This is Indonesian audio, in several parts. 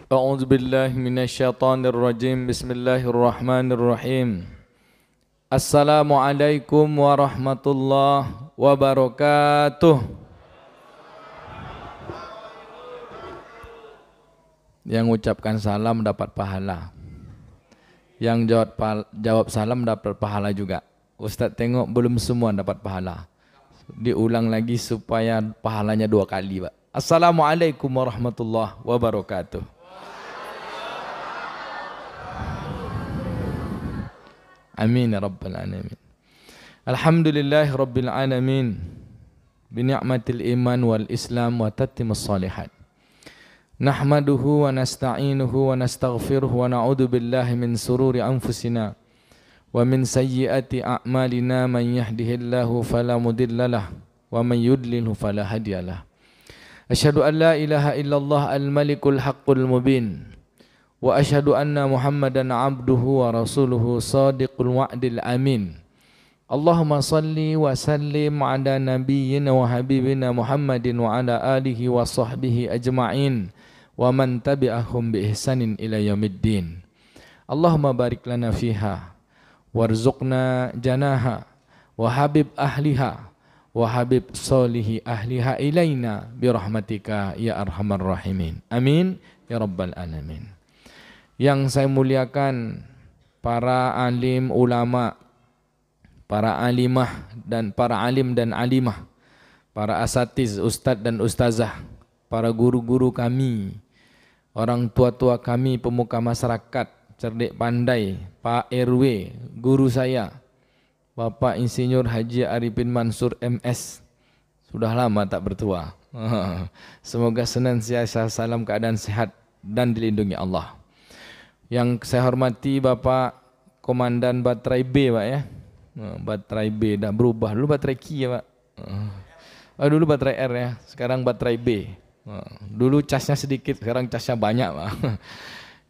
A'udzu billahi minasyaitonir rajim. Bismillahirrahmanirrahim. Assalamualaikum warahmatullahi wabarakatuh. Yang ucapkan salam dapat pahala. Yang jawab salam dapat pahala juga. Ustaz tengok belum semua dapat pahala. Diulang lagi supaya pahalanya 2 kali, Pak. Assalamualaikum warahmatullahi wabarakatuh. Amin ya rabbal alamin. Alhamdulillahi rabbil alamin. Bini'matil iman wal islam wa tatimmus salihat. Nahmaduhu wa nasta'inuhu wa nastaghfiruhu wa na'udzu billahi min sururi anfusina wa min sayyiati a'malina. Man yahdihillahu fala mudhillalah wa man yudlilhu fala hadiyalah. Asyhadu an la ilaha illallah al-malikul haqqul mubin wa asyhadu anna Muhammadan abduhu wa rasuluhu sadiqul wa'dil amin. Allahumma salli wa sallim ala nabiyyina wa habibina Muhammadin wa ala alihi wa sahbihi ajma'in wa man tabi'ahum bi ihsanin ila yaumiddin. Allahumma barik lana fiha warzuqna janaha wa habib ahliha wa habib solihi ahliha ilaina birahmatika ya arhamar rahimin. Amin ya rabbal alamin. Yang saya muliakan para alim ulama, para alimah dan para alim dan alimah, para asatiz, ustadz dan ustazah, para guru-guru kami, orang tua-tua kami, pemuka masyarakat, cerdik pandai, Pak RW, guru saya, Bapak Insinyur Haji Arifin Mansur MS, sudah lama tak bertua. Semoga senantiasa salam keadaan sehat dan dilindungi Allah. Yang saya hormati Bapak Komandan Baterai B, Pak ya. Baterai B dah berubah, dulu baterai Q ya Pak. Dulu baterai R ya, sekarang baterai B. Dulu casnya sedikit, sekarang casnya banyak Pak.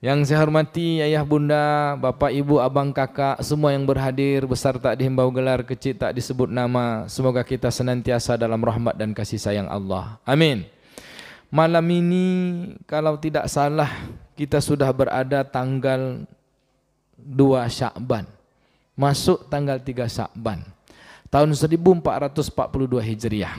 Yang saya hormati ayah bunda, bapak ibu, abang kakak, semua yang berhadir, besar tak dihimbau gelar, kecil tak disebut nama. Semoga kita senantiasa dalam rahmat dan kasih sayang Allah. Amin. Malam ini kalau tidak salah kita sudah berada tanggal 2 Sya'ban. Masuk tanggal 3 Sya'ban. Tahun 1442 Hijriah.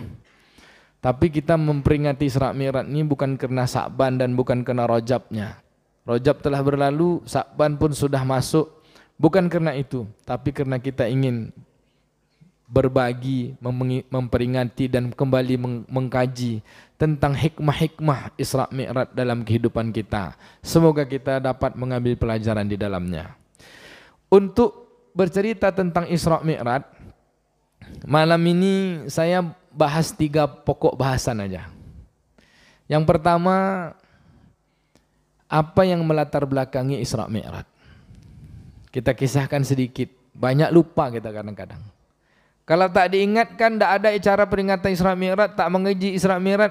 Tapi kita memperingati Isra Mi'raj ini bukan karena Sya'ban dan bukan karena Rajabnya. Rajab telah berlalu, Sya'ban pun sudah masuk. Bukan karena itu, tapi karena kita ingin berbagi, memperingati dan kembali mengkaji tentang hikmah-hikmah Isra Mi'raj dalam kehidupan kita. Semoga kita dapat mengambil pelajaran di dalamnya. Untuk bercerita tentang Isra Mi'raj, malam ini saya bahas 3 pokok bahasan aja. Yang pertama, apa yang melatar belakangi Isra Mi'raj? Kita kisahkan sedikit, banyak lupa kita kadang-kadang. Kalau tak diingatkan, tak ada acara peringatan Isra Mi'raj, tak mengaji Isra Mi'raj,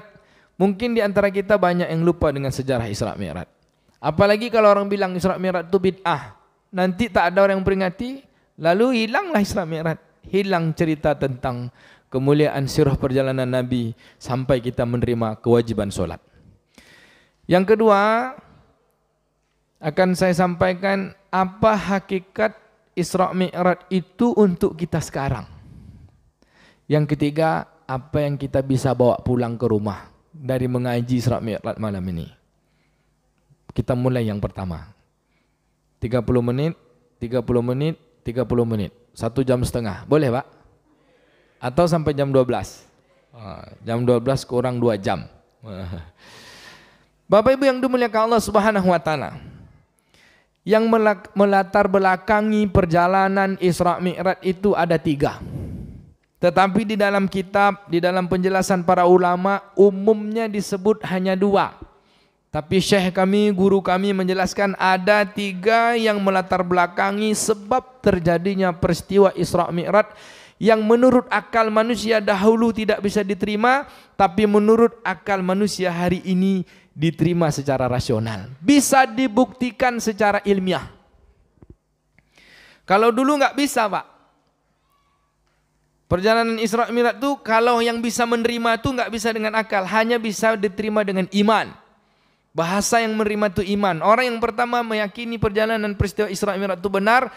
mungkin di antara kita banyak yang lupa dengan sejarah Isra Mi'raj. Apalagi kalau orang bilang Isra Mi'raj itu bid'ah, nanti tak ada orang yang peringati, lalu hilanglah Isra Mi'raj, hilang cerita tentang kemuliaan sirah perjalanan Nabi sampai kita menerima kewajiban solat. Yang kedua, akan saya sampaikan apa hakikat Isra Mi'raj itu untuk kita sekarang. Yang ketiga, apa yang kita bisa bawa pulang ke rumah dari mengaji Isra Mi'raj malam ini. Kita mulai yang pertama. 30 menit, 30 menit, 30 menit. 1 jam setengah. Boleh Pak? Atau sampai jam 12. Jam 12 kurang 2 jam. Bapak Ibu yang dimuliakan Allah Subhanahu wa taala. Yang melatar belakangi perjalanan Isra Mi'raj itu ada 3. Tetapi di dalam kitab, di dalam penjelasan para ulama, umumnya disebut hanya 2. Tapi syekh kami, guru kami menjelaskan ada 3 yang melatar belakangi sebab terjadinya peristiwa Isra Mi'raj yang menurut akal manusia dahulu tidak bisa diterima, tapi menurut akal manusia hari ini diterima secara rasional. Bisa dibuktikan secara ilmiah. Kalau dulu nggak bisa Pak. Perjalanan Isra Mi'raj itu kalau yang bisa menerima itu nggak bisa dengan akal, hanya bisa diterima dengan iman. Bahasa yang menerima itu iman. Orang yang pertama meyakini perjalanan peristiwa Isra Mi'raj itu benar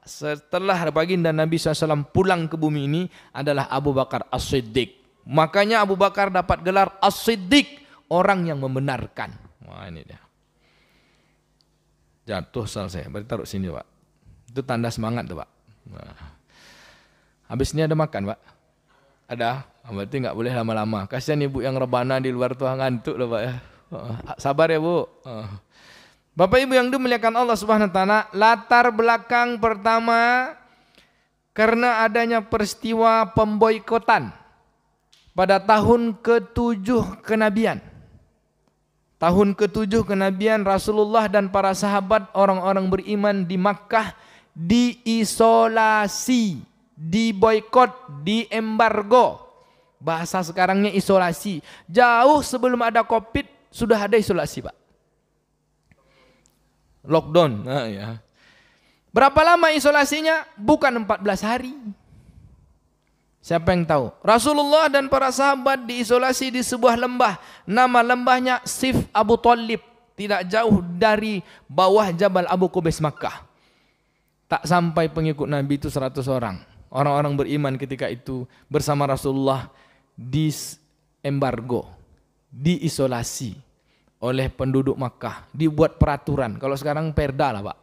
setelah baginda Nabi SAW pulang ke bumi ini adalah Abu Bakar As-Siddiq. Makanya Abu Bakar dapat gelar As-Siddiq, orang yang membenarkan. Wah, ini dia. Jatuh selesai. Berarti taruh sini, Pak. Itu tanda semangat tuh, Pak. Nah. Habis ini ada makan, Pak? Ada? Berarti nggak boleh lama-lama. Kasihan ibu yang rebana di luar tuh ngantuk loh, Pak ya. Sabar ya, Bu. Bapak Ibu yang dimuliakan Allah Subhanahu wa taala, latar belakang pertama karena adanya peristiwa pemboikotan pada tahun ke-7 kenabian. Tahun ke-7 kenabian Rasulullah dan para sahabat orang-orang beriman di Makkah diisolasi, diboikot, diembargo. Bahasa sekarangnya isolasi. Jauh sebelum ada Covid sudah ada isolasi, Pak. Lockdown. Nah, ya. Berapa lama isolasinya? Bukan 14 hari. Siapa yang tahu? Rasulullah dan para sahabat diisolasi di sebuah lembah. Nama lembahnya Sif Abu Thalib. Tidak jauh dari bawah Jabal Abu Qubais Makkah. Tak sampai pengikut Nabi itu 100 orang. Orang-orang beriman ketika itu bersama Rasulullah diembargo, diisolasi oleh penduduk Makkah. Dibuat peraturan. Kalau sekarang perda lah, Pak.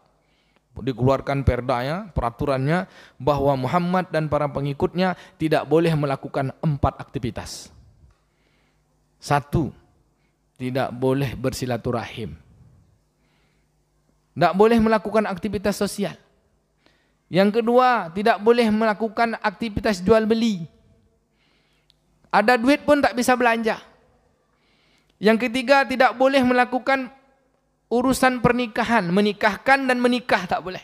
Dikeluarkan perdanya, peraturannya bahwa Muhammad dan para pengikutnya tidak boleh melakukan 4 aktivitas. 1, tidak boleh bersilaturahim. Tidak boleh melakukan aktivitas sosial. Yang kedua, tidak boleh melakukan aktivitas jual beli. Ada duit pun tak bisa belanja. Yang ketiga, tidak boleh melakukan urusan pernikahan, menikahkan dan menikah tak boleh.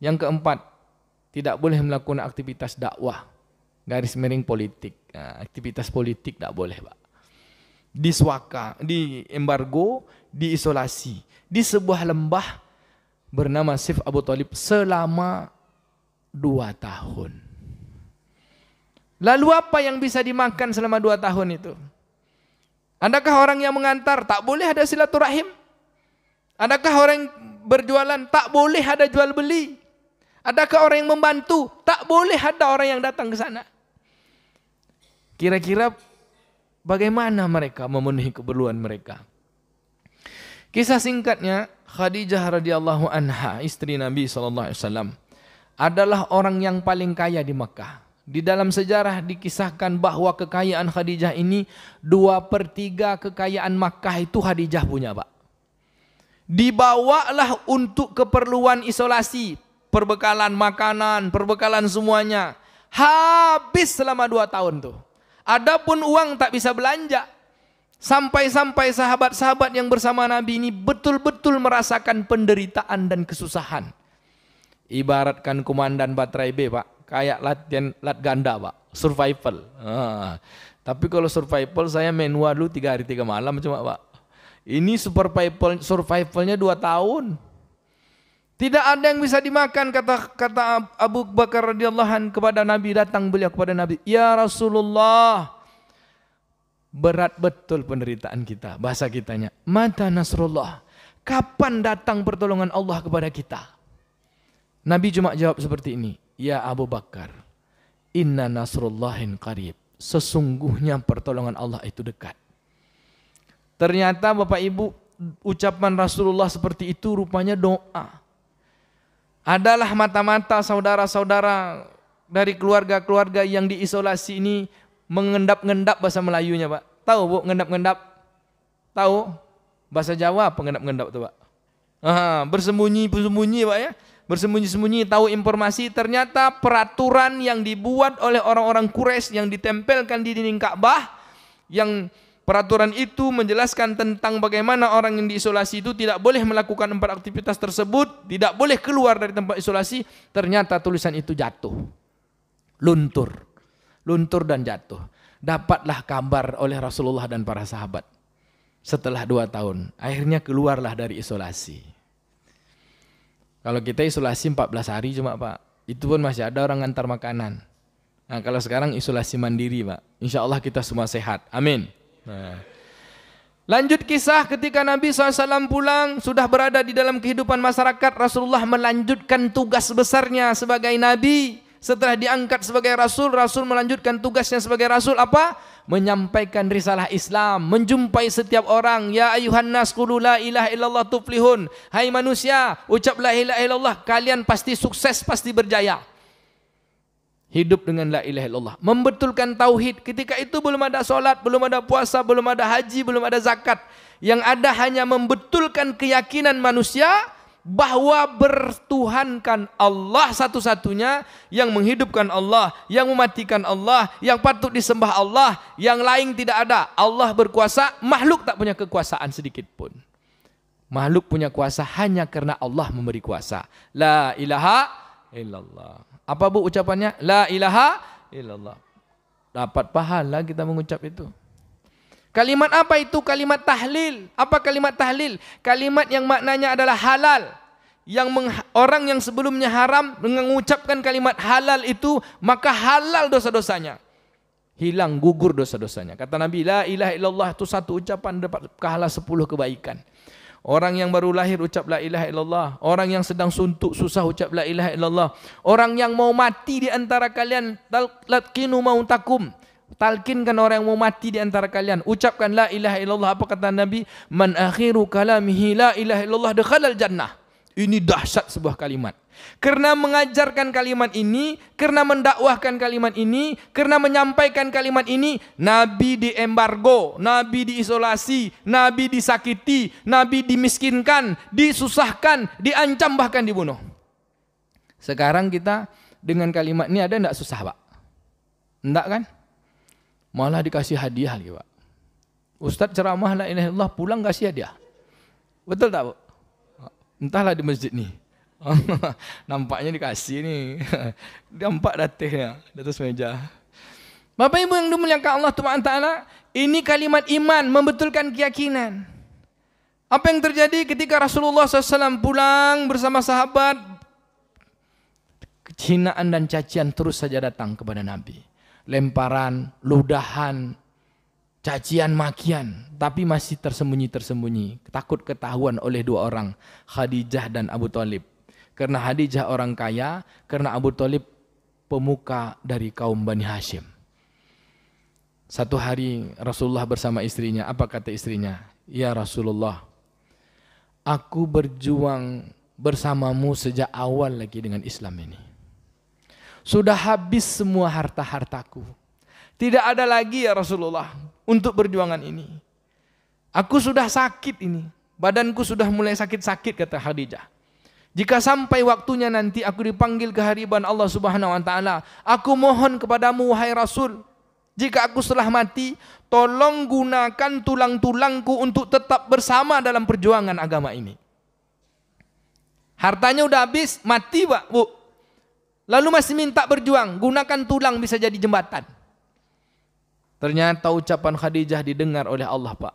Yang keempat, tidak boleh melakukan aktivitas dakwah, garis miring politik. Nah, aktivitas politik tak boleh, Pak. Diswaka, di embargo, diisolasi di sebuah lembah bernama Sif Abu Thalib selama 2 tahun. Lalu apa yang bisa dimakan selama 2 tahun itu? Adakah orang yang mengantar? Tak boleh ada silaturahim. Adakah orang yang berjualan? Tak boleh ada jual beli. Adakah orang yang membantu? Tak boleh ada orang yang datang ke sana. Kira-kira bagaimana mereka memenuhi keperluan mereka? Kisah singkatnya, Khadijah radhiyallahu anha, istri Nabi SAW, adalah orang yang paling kaya di Makkah. Di dalam sejarah dikisahkan bahwa kekayaan Khadijah ini 2/3 kekayaan Makkah itu Khadijah punya, Pak. Dibawalah untuk keperluan isolasi, perbekalan makanan, perbekalan semuanya. Habis selama 2 tahun tuh. Adapun uang tak bisa belanja. Sampai-sampai sahabat-sahabat yang bersama Nabi ini betul-betul merasakan penderitaan dan kesusahan. Ibaratkan komandan Baterai B, Pak. Kayak latihan lat ganda, Pak. Survival. Tapi kalau survival saya manual dulu 3 hari 3 malam cuma, Pak. Ini survivalnya 2 tahun. Tidak ada yang bisa dimakan, kata Abu Bakar radhiyallahu anhu kepada Nabi. Datang beliau kepada Nabi, ya Rasulullah, berat betul penderitaan kita. Bahasa kitanya, mata Nasrullah, kapan datang pertolongan Allah kepada kita? Nabi cuma jawab seperti ini, ya Abu Bakar, inna nasrullahin qarib, sesungguhnya pertolongan Allah itu dekat. Ternyata Bapak Ibu, ucapan Rasulullah seperti itu rupanya doa. Adalah mata-mata saudara-saudara dari keluarga-keluarga yang diisolasi ini mengendap-ngendap, bahasa Melayunya, Pak. Tahu, Bu, ngendap-ngendap? Tahu? Bahasa Jawa apa ngendap-ngendap itu, Pak? Bersembunyi-sembunyi, Pak ya. Bersembunyi-sembunyi, tahu informasi. Ternyata peraturan yang dibuat oleh orang-orang Quraisy yang ditempelkan di dinding Ka'bah, yang peraturan itu menjelaskan tentang bagaimana orang yang diisolasi itu tidak boleh melakukan 4 aktivitas tersebut, tidak boleh keluar dari tempat isolasi. Ternyata tulisan itu jatuh, luntur dan jatuh. Dapatlah kabar oleh Rasulullah dan para sahabat. Setelah 2 tahun, akhirnya keluarlah dari isolasi. Kalau kita isolasi 14 hari cuma, Pak, itu pun masih ada orang ngantar makanan. Nah, kalau sekarang isolasi mandiri, Pak, insya Allah kita semua sehat. Amin. Nah, Lanjut kisah ketika Nabi SAW pulang, sudah berada di dalam kehidupan masyarakat, Rasulullah melanjutkan tugas besarnya sebagai Nabi. Setelah diangkat sebagai Rasul, Rasul melanjutkan tugasnya sebagai Rasul apa? Menyampaikan risalah Islam, menjumpai setiap orang. Ya ayuhan nas qulu la ilaha illallah tuflihun. Hai manusia, ucap la ilaha illallah, kalian pasti sukses, pasti berjaya. Hidup dengan la ilaha illallah, membetulkan tauhid. Ketika itu belum ada solat, belum ada puasa, belum ada haji, belum ada zakat. Yang ada hanya membetulkan keyakinan manusia bahwa bertuhankan Allah satu-satunya, yang menghidupkan Allah, yang mematikan Allah, yang patut disembah Allah, yang lain tidak ada. Allah berkuasa, makhluk tak punya kekuasaan sedikit pun. Makhluk punya kuasa hanya karena Allah memberi kuasa. La ilaha illallah. Apa bu ucapannya? La ilaha illallah. Dapat pahala kita mengucap itu. Kalimat apa itu? Kalimat tahlil. Apa kalimat tahlil? Kalimat yang maknanya adalah halal. Orang yang sebelumnya haram mengucapkan kalimat halal itu, maka halal dosa-dosanya. Hilang, gugur dosa-dosanya. Kata Nabi, la ilaha illallah itu satu ucapan dapat pahala 10 kebaikan. Orang yang baru lahir ucap la ilaha illallah. Orang yang sedang suntuk susah ucap la ilaha illallah. Orang yang mau mati di antara kalian, talqinu mautakum. Talkinkan orang yang mau mati di antara kalian, ucapkan la ilaha illallah. Apa kata Nabi? Man akhiru kalamihi la ilaha illallah dakhalal jannah. Ini dahsyat sebuah kalimat. Karena mengajarkan kalimat ini, karena mendakwahkan kalimat ini, karena menyampaikan kalimat ini, Nabi diembargo, Nabi diisolasi, Nabi disakiti, Nabi dimiskinkan, disusahkan, diancam, bahkan dibunuh. Sekarang kita dengan kalimat ini ada enggak susah, Pak? Enggak kan? Malah dikasih hadiah lagi, Pak. Ustaz ceramah la ilaha illallah, pulang kasih hadiah. Betul tak, Bu? Entahlah di masjid nih. Nampaknya dikasih nih. Nampak datanya di atas meja. Bapak Ibu yang dimuliakan Allah Ta'ala, ini kalimat iman, membetulkan keyakinan. Apa yang terjadi ketika Rasulullah SAW pulang bersama sahabat? Kehinaan dan cacian terus saja datang kepada Nabi. Lemparan, ludahan, cacian, makian, tapi masih tersembunyi-tersembunyi. Takut ketahuan oleh dua orang, Khadijah dan Abu Thalib. Karena Khadijah orang kaya, karena Abu Thalib pemuka dari kaum Bani Hashim. Satu hari Rasulullah bersama istrinya, apa kata istrinya? Ya Rasulullah, aku berjuang bersamamu sejak awal lagi dengan Islam ini. Sudah habis semua harta-hartaku. Tidak ada lagi ya Rasulullah untuk perjuangan ini. Aku sudah sakit ini. Badanku sudah mulai sakit-sakit, kata Khadijah. Jika sampai waktunya nanti aku dipanggil ke hadapan Allah Subhanahu wa taala, aku mohon kepadamu wahai Rasul, jika aku setelah mati, tolong gunakan tulang-tulangku untuk tetap bersama dalam perjuangan agama ini. Hartanya udah habis, mati Pak, Bu. Lalu masih minta berjuang, gunakan tulang bisa jadi jembatan. Ternyata ucapan Khadijah didengar oleh Allah, Pak.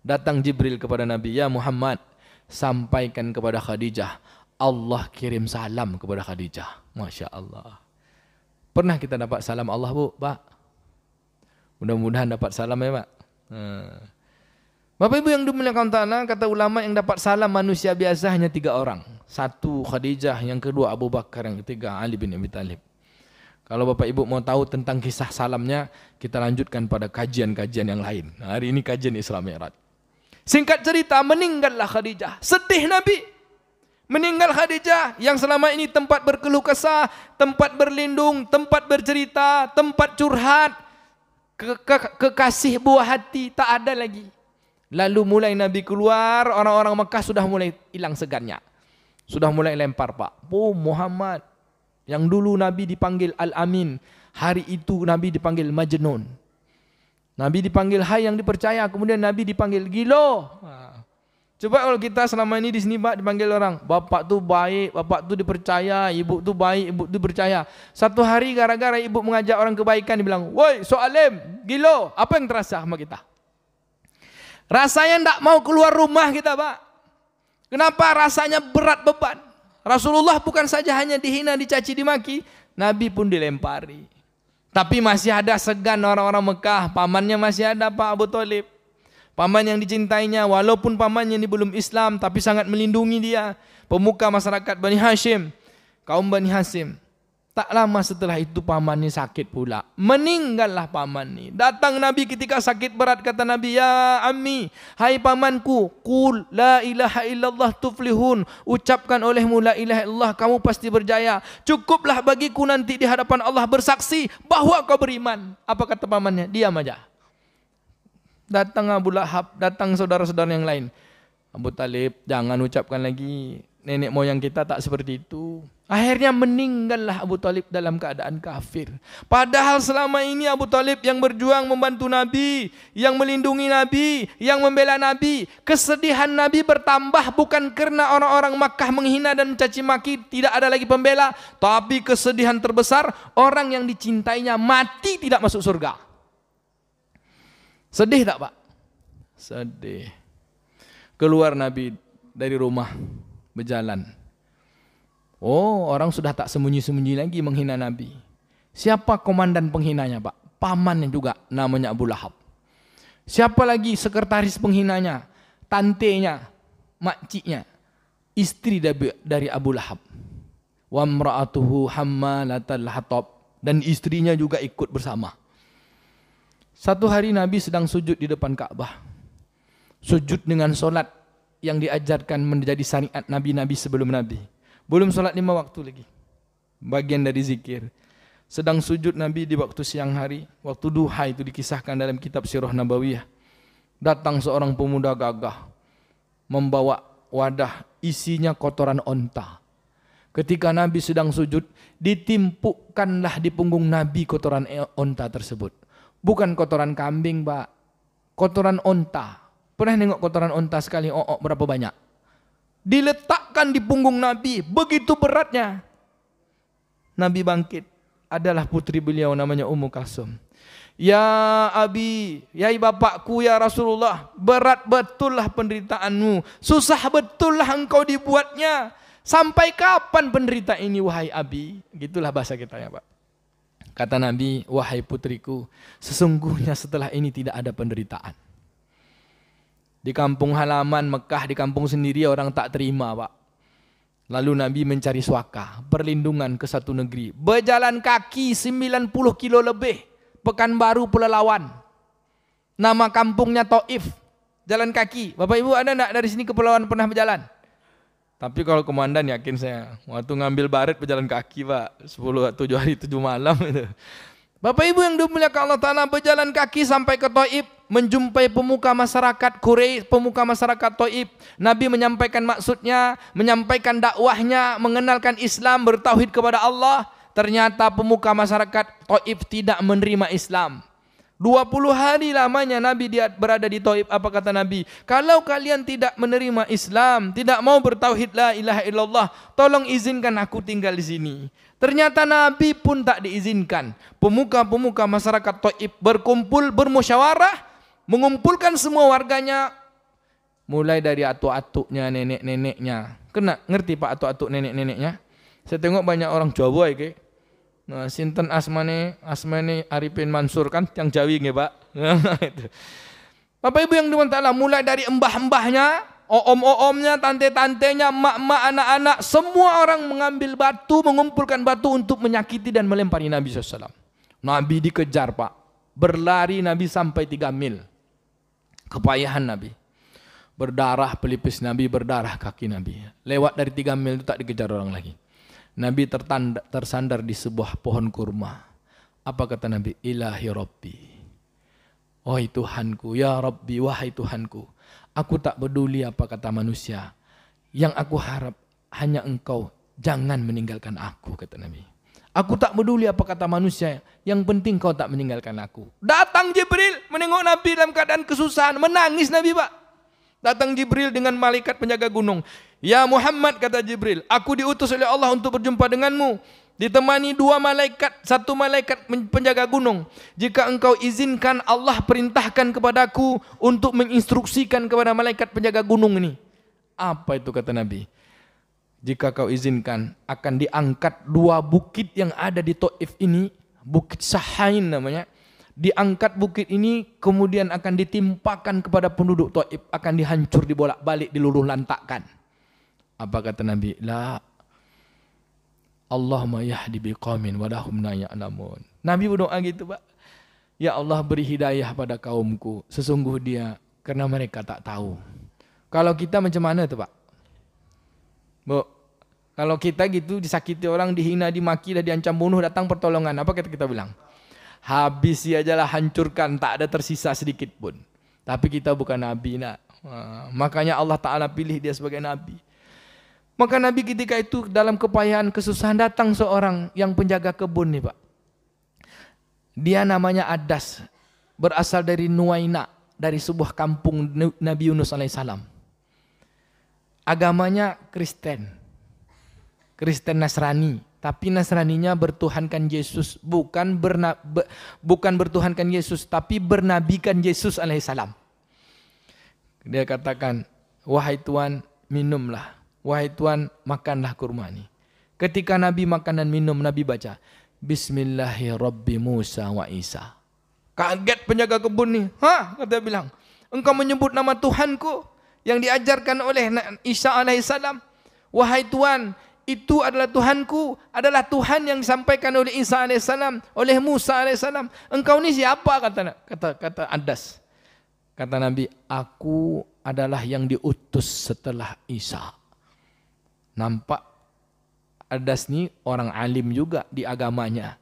Datang Jibril kepada Nabi, ya Muhammad, sampaikan kepada Khadijah, Allah kirim salam kepada Khadijah. Masya Allah. Pernah kita dapat salam Allah, Bu, Pak? Mudah-mudahan dapat salam ya, Pak. Bapak Ibu yang dimuliakan Allah, kata ulama yang dapat salam manusia biasa hanya 3 orang. 1 Khadijah, yang kedua Abu Bakar, yang ketiga Ali bin Abi Thalib. Kalau Bapak Ibu mau tahu tentang kisah salamnya, kita lanjutkan pada kajian-kajian yang lain. Nah, hari ini kajian Isra Mi'raj. Singkat cerita, meninggallah Khadijah. Sedih Nabi. Meninggal Khadijah yang selama ini tempat berkeluh kesah, tempat berlindung, tempat bercerita, tempat curhat, kekasih buah hati, tak ada lagi. Lalu mulai Nabi keluar, orang-orang Mekah sudah mulai hilang segannya. Sudah mulai lempar, Pak. Oh Muhammad, yang dulu Nabi dipanggil Al-Amin, hari itu Nabi dipanggil Majnun. Nabi dipanggil hai yang dipercaya, kemudian Nabi dipanggil gilo. Coba kalau kita selama ini di sini Pak dipanggil orang, bapak tu baik, bapak tu dipercaya, ibu tu baik, ibu tu dipercaya. Satu hari gara-gara ibu mengajak orang kebaikan, dibilang, woi soalim, gilo, apa yang terasa sama kita? Rasanya tidak mau keluar rumah kita, Pak. Kenapa? Rasanya berat beban. Rasulullah bukan saja hanya dihina, dicaci, dimaki, Nabi pun dilempari. Tapi masih ada segan orang-orang Mekah, pamannya masih ada Pak Abu Thalib. Paman yang dicintainya, walaupun pamannya ini belum Islam, tapi sangat melindungi dia. Pemuka masyarakat Bani Hashim, kaum Bani Hashim. Tak lama setelah itu pamannya sakit pula. Meninggallah paman ini. Datang Nabi ketika sakit berat, kata Nabi, ya ammi, hai pamanku, qul la ilaha illallah tuflihun. Ucapkan olehmu la ilaha illallah, kamu pasti berjaya. Cukuplah bagiku nanti di hadapan Allah bersaksi bahwa kau beriman. Apa kata pamannya? Diam aja. Datang Abu Lahab, datang saudara-saudara yang lain. Abu Talib, jangan ucapkan lagi. Nenek moyang kita tak seperti itu. Akhirnya meninggallah Abu Talib dalam keadaan kafir. Padahal selama ini Abu Talib yang berjuang membantu Nabi, yang melindungi Nabi, yang membela Nabi. Kesedihan Nabi bertambah bukan karena orang-orang Makkah menghina dan mencaci maki, tidak ada lagi pembela. Tapi kesedihan terbesar, orang yang dicintainya mati tidak masuk surga. Sedih tak Pak? Sedih. Keluar Nabi dari rumah, berjalan. Oh, orang sudah tak sembunyi-sembunyi lagi menghina Nabi. Siapa komandan penghinanya Pak? Pamannya juga, namanya Abu Lahab. Siapa lagi sekretaris penghinanya? Tantenya, makciknya, istri dari Abu Lahab. Wa imra'atuhu hammalatal hatab, dan istrinya juga ikut bersama. Satu hari Nabi sedang sujud di depan Ka'bah. Sujud dengan solat yang diajarkan menjadi syariat Nabi-Nabi sebelum Nabi. Belum solat 5 waktu lagi. Bagian dari zikir. Sedang sujud Nabi di waktu siang hari. Waktu duha itu dikisahkan dalam kitab Sirah Nabawiyah. Datang seorang pemuda gagah. Membawa wadah isinya kotoran onta. Ketika Nabi sedang sujud, ditimpukkanlah di punggung Nabi kotoran onta tersebut. Bukan kotoran kambing Pak. Kotoran onta. Pernah nengok kotoran onta sekali berapa banyak? Diletakkan di punggung Nabi, begitu beratnya. Nabi bangkit, adalah putri beliau namanya Ummu Kalsum. Ya Abi, ya bapakku ya Rasulullah, berat betullah penderitaanmu, susah betullah engkau dibuatnya. Sampai kapan penderita ini wahai Abi? Gitulah bahasa kita ya Pak. Kata Nabi, wahai putriku, sesungguhnya setelah ini tidak ada penderitaan. Di kampung halaman Mekah, di kampung sendiri orang tak terima Pak. Lalu Nabi mencari suaka, perlindungan ke satu negeri. Berjalan kaki 90 kilo lebih. Pekanbaru Pelalawan. Nama kampungnya Taif. Jalan kaki. Bapak Ibu ada enggak dari sini ke Pelalawan pernah berjalan? Tapi kalau komandan yakin saya. Waktu ngambil baret berjalan kaki Pak. 7 hari 7 malam itu. Bapak Ibu yang dimuliakan Allah Ta'ala, berjalan kaki sampai ke Taif, menjumpai pemuka masyarakat Quraisy, pemuka masyarakat Taif. Nabi menyampaikan maksudnya, menyampaikan dakwahnya, mengenalkan Islam, bertauhid kepada Allah. Ternyata pemuka masyarakat Taif tidak menerima Islam. 20 hari lamanya Nabi berada di Taif. Apa kata Nabi? Kalau kalian tidak menerima Islam, tidak mau bertauhid la ilaha illallah, tolong izinkan aku tinggal di sini. Ternyata Nabi pun tak diizinkan. Pemuka-pemuka masyarakat Taif berkumpul, bermusyawarah, mengumpulkan semua warganya, mulai dari atuk-atuknya, nenek-neneknya. Kena ngerti Pak atuk-atuk nenek-neneknya? Saya tengok banyak orang Jawa ya. Nah, sinten asmane Arifin Mansur kan yang Jawi nggih Pak. Bapak Ibu yang dimuliakan Allah, mulai dari embah-embahnya, om-omnya, tante-tantenya, mak-mak, anak-anak, semua orang mengambil batu, mengumpulkan batu untuk menyakiti dan melempari Nabi SAW. Nabi dikejar Pak. Berlari Nabi sampai 3 mil. Kepayahan Nabi. Berdarah pelipis Nabi, berdarah kaki Nabi. Lewat dari 3 mil itu tak dikejar orang lagi. Nabi tersandar di sebuah pohon kurma. Apa kata Nabi? Ilahi Rabbi. Wahai Tuhanku, ya Rabbi, wahai Tuhanku. Aku tak peduli apa kata manusia. Yang aku harap hanya engkau jangan meninggalkan aku, kata Nabi. Aku tak peduli apa kata manusia. Yang penting kau tak meninggalkan aku. Datang Jibril menengok Nabi dalam keadaan kesusahan. Menangis Nabi Pak. Datang Jibril dengan malaikat penjaga gunung. Ya Muhammad, kata Jibril, aku diutus oleh Allah untuk berjumpa denganmu. Ditemani 2 malaikat, 1 malaikat penjaga gunung. Jika engkau izinkan, Allah perintahkan kepadaku untuk menginstruksikan kepada malaikat penjaga gunung ini. Apa itu kata Nabi? Jika kau izinkan, akan diangkat 2 bukit yang ada di Taif ini. Bukit Sahain namanya. Diangkat bukit ini kemudian akan ditimpakan kepada penduduk Taif, akan dihancur, dibolak-balik, diluluh lantakkan. Apa kata Nabi? La Allahumma yahdi biqaumin wa lahum la ya'lamun. Nabi berdoa gitu, Pak. Ya Allah, beri hidayah pada kaumku, sesungguh dia karena mereka tak tahu. Kalau kita macam mana tuh, Pak? Bu, kalau kita gitu disakiti orang, dihina, dimaki, dah diancam bunuh, datang pertolongan, apa kata kita bilang? Habis ajalah, hancurkan, tak ada tersisa sedikit pun. Tapi kita bukan Nabi, nak. Makanya Allah Ta'ala pilih dia sebagai Nabi. Maka Nabi ketika itu dalam kepayahan, kesusahan, datang seorang yang penjaga kebun nih, Pak. Dia namanya Adas, berasal dari Nuwaina, dari sebuah kampung Nabi Yunus alaihissalam. Agamanya Kristen Nasrani, tapi Nasraninya bertuhankan Yesus, bukan bertuhankan Yesus, tapi bernabikan Yesus alaihissalam. Dia katakan, wahai Tuhan, minumlah. Wahai Tuhan, makanlah kurma ini. Ketika Nabi makan dan minum, Nabi baca, Bismillahirrabbi Musa wa Isa. Kaget penjaga kebun nih. Kata bilang, engkau menyebut nama Tuhanku yang diajarkan oleh Isa alaihissalam. Wahai Tuhan, itu adalah Tuhanku, adalah Tuhan yang disampaikan oleh Isa alaihissalam, oleh Musa alaihissalam. Engkau ni siapa? Kata Adas. Kata Nabi, aku adalah yang diutus setelah Isa. Nampak Adas ni orang alim juga di agamanya.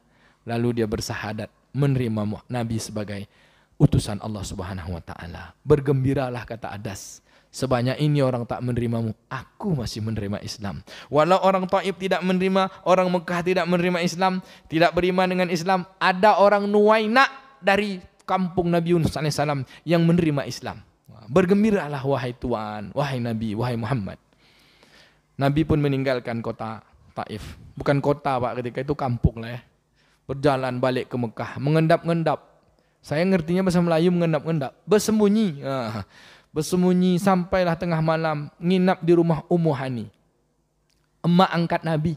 Lalu dia bersahadat menerima Nabi sebagai utusan Allah Subhanahu wa taala. Bergembiralah, kata Adas. Sebanyak ini orang tak menerimamu, aku masih menerima Islam. Walau orang Taif tidak menerima, orang Mekah tidak menerima Islam, tidak beriman dengan Islam, ada orang Nuwaina dari kampung Nabi Yunus alaihissalam yang menerima Islam. Bergembiralah wahai Tuhan, wahai Nabi, wahai Muhammad. Nabi pun meninggalkan kota Taif. Bukan kota, Pak, ketika itu kampung lah ya. Berjalan balik ke Mekah, mengendap-endap. Saya ngertinya bahasa Melayu mengendap-endap. Bersembunyi. Bersembunyi sampailah tengah malam, nginap di rumah Ummu Hani, emak angkat Nabi.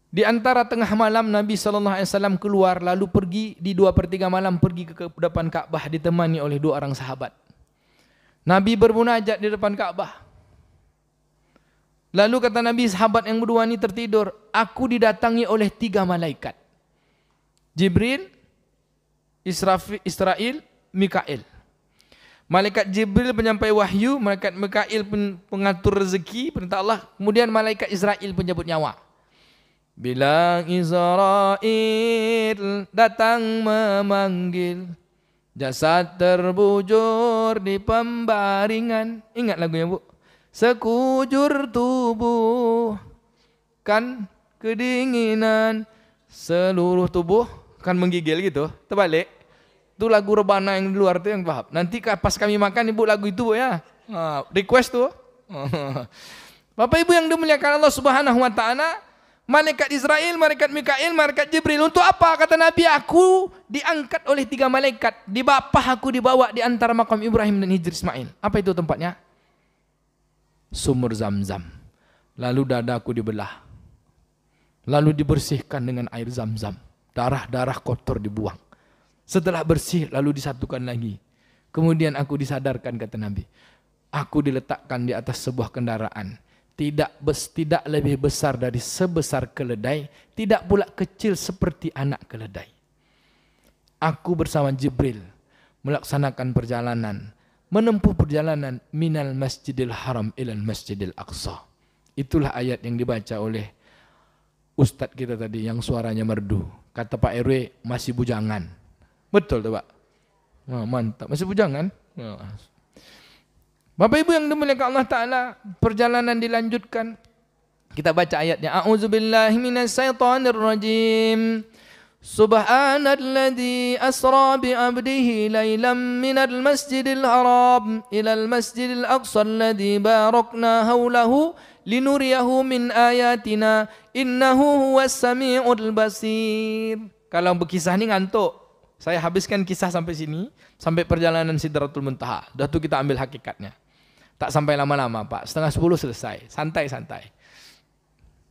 Di antara tengah malam Nabi SAW keluar, lalu pergi di 2/3 malam, pergi ke depan Ka'bah ditemani oleh 2 orang sahabat. Nabi bermunajat di depan Ka'bah. Lalu kata Nabi, sahabat yang berdua ini tertidur. Aku didatangi oleh 3 malaikat. Jibril, Israel, Mikail. Malaikat Jibril penyampai wahyu, malaikat Mikail pengatur rezeki, perintah Allah. Kemudian malaikat Israel penjemput nyawa. Bila Israel datang memanggil, jasad terbujur di pembaringan. Ingat lagunya, Bu? Sekujur tubuh kan kedinginan, seluruh tubuh kan menggigil gitu. Terbalik. Itu lagu rebana yang di luar tu yang paham. Nanti pas kami makan ibu lagu itu, Bu, ya. Request tu. Bapak Ibu yang dimuliakan Allah Subhanahu wa taala, malaikat Israel, malaikat Mikail, malaikat Jibril untuk apa? Kata Nabi, aku diangkat oleh 3 malaikat. Di bapah aku dibawa di antara makam Ibrahim dan Hijr Ismail. Apa itu tempatnya? Sumur Zamzam. Lalu dadaku dibelah. Lalu dibersihkan dengan air Zamzam. Darah-darah kotor dibuang. Setelah bersih lalu disatukan lagi. Kemudian aku disadarkan, kata Nabi. Aku diletakkan di atas sebuah kendaraan. Tidak lebih besar dari sebesar keledai. Tidak pula kecil seperti anak keledai. Aku bersama Jibril melaksanakan perjalanan. Menempuh perjalanan minal masjidil haram ilal masjidil aqsa. Itulah ayat yang dibaca oleh ustadz kita tadi yang suaranya merdu. Kata Pak RW, masih bujangan. Betul tuh, Pak? Mantap, masih bujangan. Bapak Ibu yang dimuliakan Allah Ta'ala, perjalanan dilanjutkan. Kita baca ayatnya. A'udzubillahi minasyaitonirrajim. Subhanalladzi asra bi 'abdihi lailan minal masjidil haram ilal masjidil aqsa alladzi barakna haulahu linuriyahu min ayatina innahu huwas samiul basir. Kalau berkisah ni ngantuk. Saya habiskan kisah sampai sini, sampai perjalanan Sidratul Muntaha. Dah tu kita ambil hakikatnya. Tak sampai lama-lama, Pak. 9:30 selesai. Santai-santai.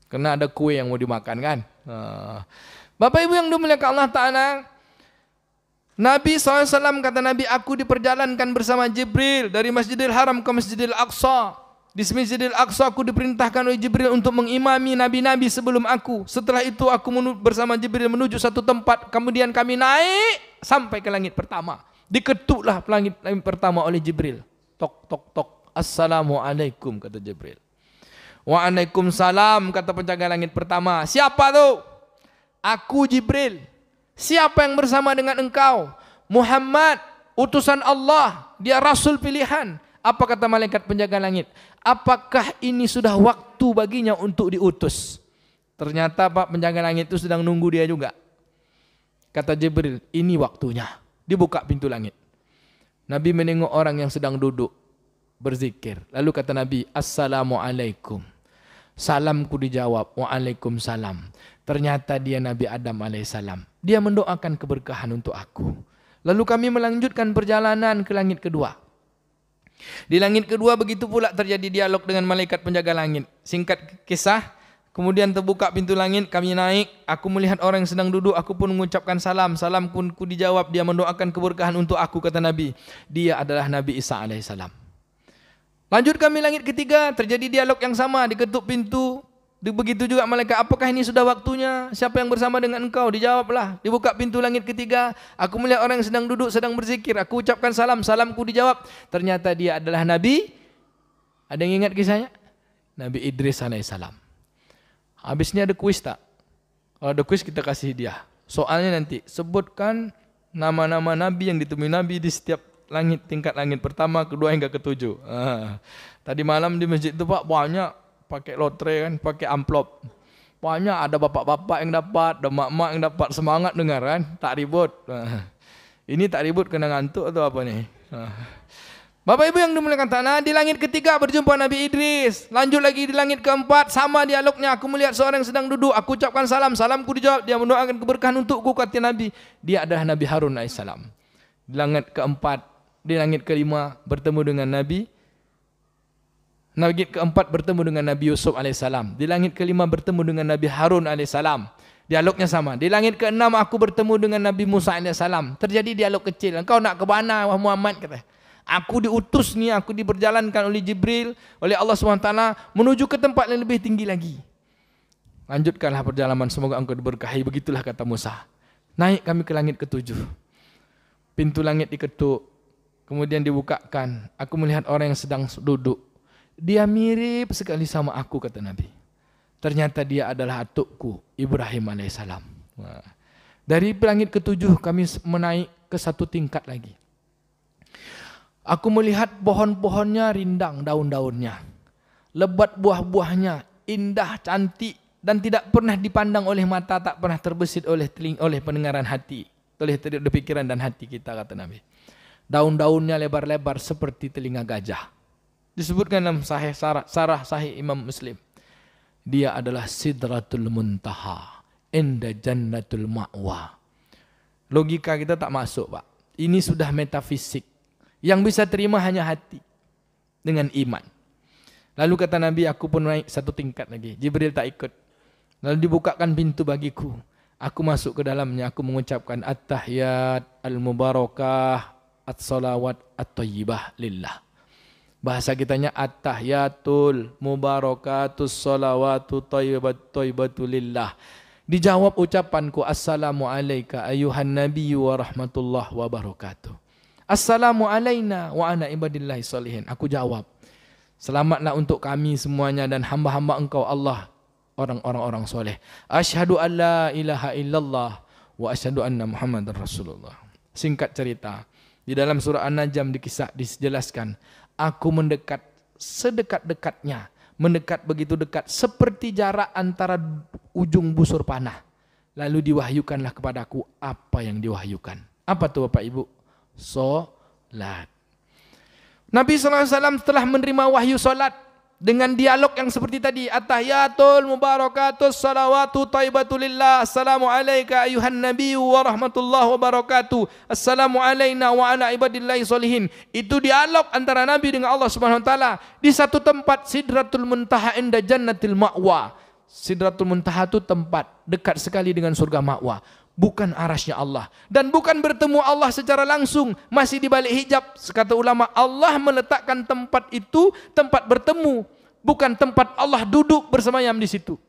Karena ada kue yang mau dimakan kan. Bapak Ibu yang dimuliakan Allah Ta'ala, Nabi SAW kata Nabi, aku diperjalankan bersama Jibril dari Masjidil Haram ke Masjidil Aqsa. Di Masjidil Aqsa aku diperintahkan oleh Jibril untuk mengimami nabi-nabi sebelum aku. Setelah itu aku bersama Jibril menuju satu tempat. Kemudian kami naik sampai ke langit pertama. Diketuklah langit pertama oleh Jibril. Tok, tok, tok. Assalamualaikum, kata Jibril. Waalaikumsalam, kata penjaga langit pertama. Siapa tu? Aku Jibril. Siapa yang bersama dengan engkau? Muhammad, utusan Allah. Dia Rasul pilihan. Apa kata malaikat penjaga langit? Apakah ini sudah waktu baginya untuk diutus? Ternyata Pak penjaga langit itu sedang nunggu dia juga. Kata Jibril, ini waktunya. Dibuka pintu langit. Nabi menengok orang yang sedang duduk berzikir. Lalu kata Nabi, Assalamualaikum. Salamku dijawab, Waalaikumsalam. Ternyata dia Nabi Adam alaihissalam. Dia mendoakan keberkahan untuk aku. Lalu kami melanjutkan perjalanan ke langit kedua. Di langit kedua begitu pula terjadi dialog dengan malaikat penjaga langit. Singkat kisah, kemudian terbuka pintu langit, kami naik. Aku melihat orang yang sedang duduk, aku pun mengucapkan salam. Salam pun ku dijawab, dia mendoakan keberkahan untuk aku, kata Nabi. Dia adalah Nabi Isa alaihissalam. Lanjut kami langit ketiga, terjadi dialog yang sama, diketuk pintu. Begitu juga malaikat, apakah ini sudah waktunya? Siapa yang bersama dengan engkau? Dijawablah. Dibuka pintu langit ketiga. Aku melihat orang yang sedang duduk, sedang berzikir. Aku ucapkan salam, salamku dijawab. Ternyata dia adalah Nabi. Ada yang ingat kisahnya? Nabi Idris alaihissalam. Habisnya ada kuis tak? Kalau ada kuis kita kasih dia. Soalnya nanti, sebutkan nama-nama Nabi yang ditemui Nabi di setiap langit, tingkat langit pertama, kedua hingga ketujuh. Tadi malam di masjid itu Pak banyak. Pakai lotre kan, pakai amplop. Banyak ada bapak-bapak yang dapat, ada mak-mak yang dapat, semangat dengar kan, tak ribut. Ini tak ribut kena ngantuk atau apa nih? Bapak Ibu yang dimuliakan tanah, di langit ketiga berjumpa Nabi Idris. Lanjut lagi di langit keempat, sama dialognya. Aku melihat seorang yang sedang duduk, aku ucapkan salam, salamku dijawab. Dia mendoakan keberkahan untukku, kata Nabi. Dia adalah Nabi Harun alaihissalam. Di langit keempat, di langit kelima bertemu dengan Nabi. Langit keempat bertemu dengan Nabi Yusuf alaihissalam. Di langit kelima bertemu dengan Nabi Harun alaihissalam. Dialognya sama. Di langit keenam aku bertemu dengan Nabi Musa alaihissalam. Terjadi dialog kecil. Engkau nak ke mana wahai Muhammad? Kata. Aku diutus ni, aku diperjalankan oleh Jibril, oleh Allah SWT menuju ke tempat yang lebih tinggi lagi. Lanjutkanlah perjalanan, semoga engkau diberkahi. Begitulah kata Musa. Naik kami ke langit ketujuh. Pintu langit diketuk. Kemudian dibukakan. Aku melihat orang yang sedang duduk. Dia mirip sekali sama aku, kata Nabi. Ternyata dia adalah atukku, Ibrahim alaihissalam. Dari langit ketujuh kami menaik ke satu tingkat lagi. Aku melihat pohon-pohonnya rindang daun-daunnya. Lebat buah-buahnya, indah, cantik. Dan tidak pernah dipandang oleh mata, tak pernah terbesit oleh pendengaran hati. Oleh pikiran dan hati kita, kata Nabi. Daun-daunnya lebar-lebar seperti telinga gajah. Disebutkan dalam Sarah Sahih Imam Muslim. Dia adalah Sidratul Muntaha, inda Jannatul Ma'wa. Logika kita tak masuk, Pak. Ini sudah metafisik. Yang bisa terima hanya hati dengan iman. Lalu kata Nabi, aku pun naik satu tingkat lagi. Jibril tak ikut. Lalu dibukakan pintu bagiku. Aku masuk ke dalamnya. Aku mengucapkan at-tahiyat al-mubarakah at-salawat at-tayyibah lillah. Bahasa kitanya at-tahiyatul mubarakatus salawatu tayyibatu lillah. Dijawab ucapanku, assalamu alayka ayuhan nabiyyu wa rahmatullah wa barakatuh. Assalamu alayna wa ana ibadillahi salihin. Aku jawab, selamatlah untuk kami semuanya dan hamba-hamba engkau Allah, orang-orang soleh. Asyhadu an la ilaha illallah wa asyhadu anna Muhammadar Rasulullah. Singkat cerita, di dalam surah An-Najm dijelaskan, aku mendekat sedekat-dekatnya, mendekat begitu dekat seperti jarak antara ujung busur panah. Lalu diwahyukanlah kepadaku apa yang diwahyukan. Apa itu Bapak Ibu? Solat. Nabi SAW telah menerima wahyu solat dengan dialog yang seperti tadi. At-tahiyatul mubarakatus salawatu taibatulillah. Assalamu alayka ayuhan nabiyyu wa rahmatullah wa barakatuh. Assalamu alayna wa ala ibadillahi solihin. Itu dialog antara Nabi dengan Allah Subhanahu wa taala di satu tempat, Sidratul Muntaha inda Jannatil Ma'wa. Sidratul Muntaha itu tempat dekat sekali dengan surga Ma'wa. bukan arasy Allah. Dan bukan bertemu Allah secara langsung, masih di balik hijab. Kata ulama, Allah meletakkan tempat itu tempat bertemu, bukan tempat Allah duduk bersemayam di situ.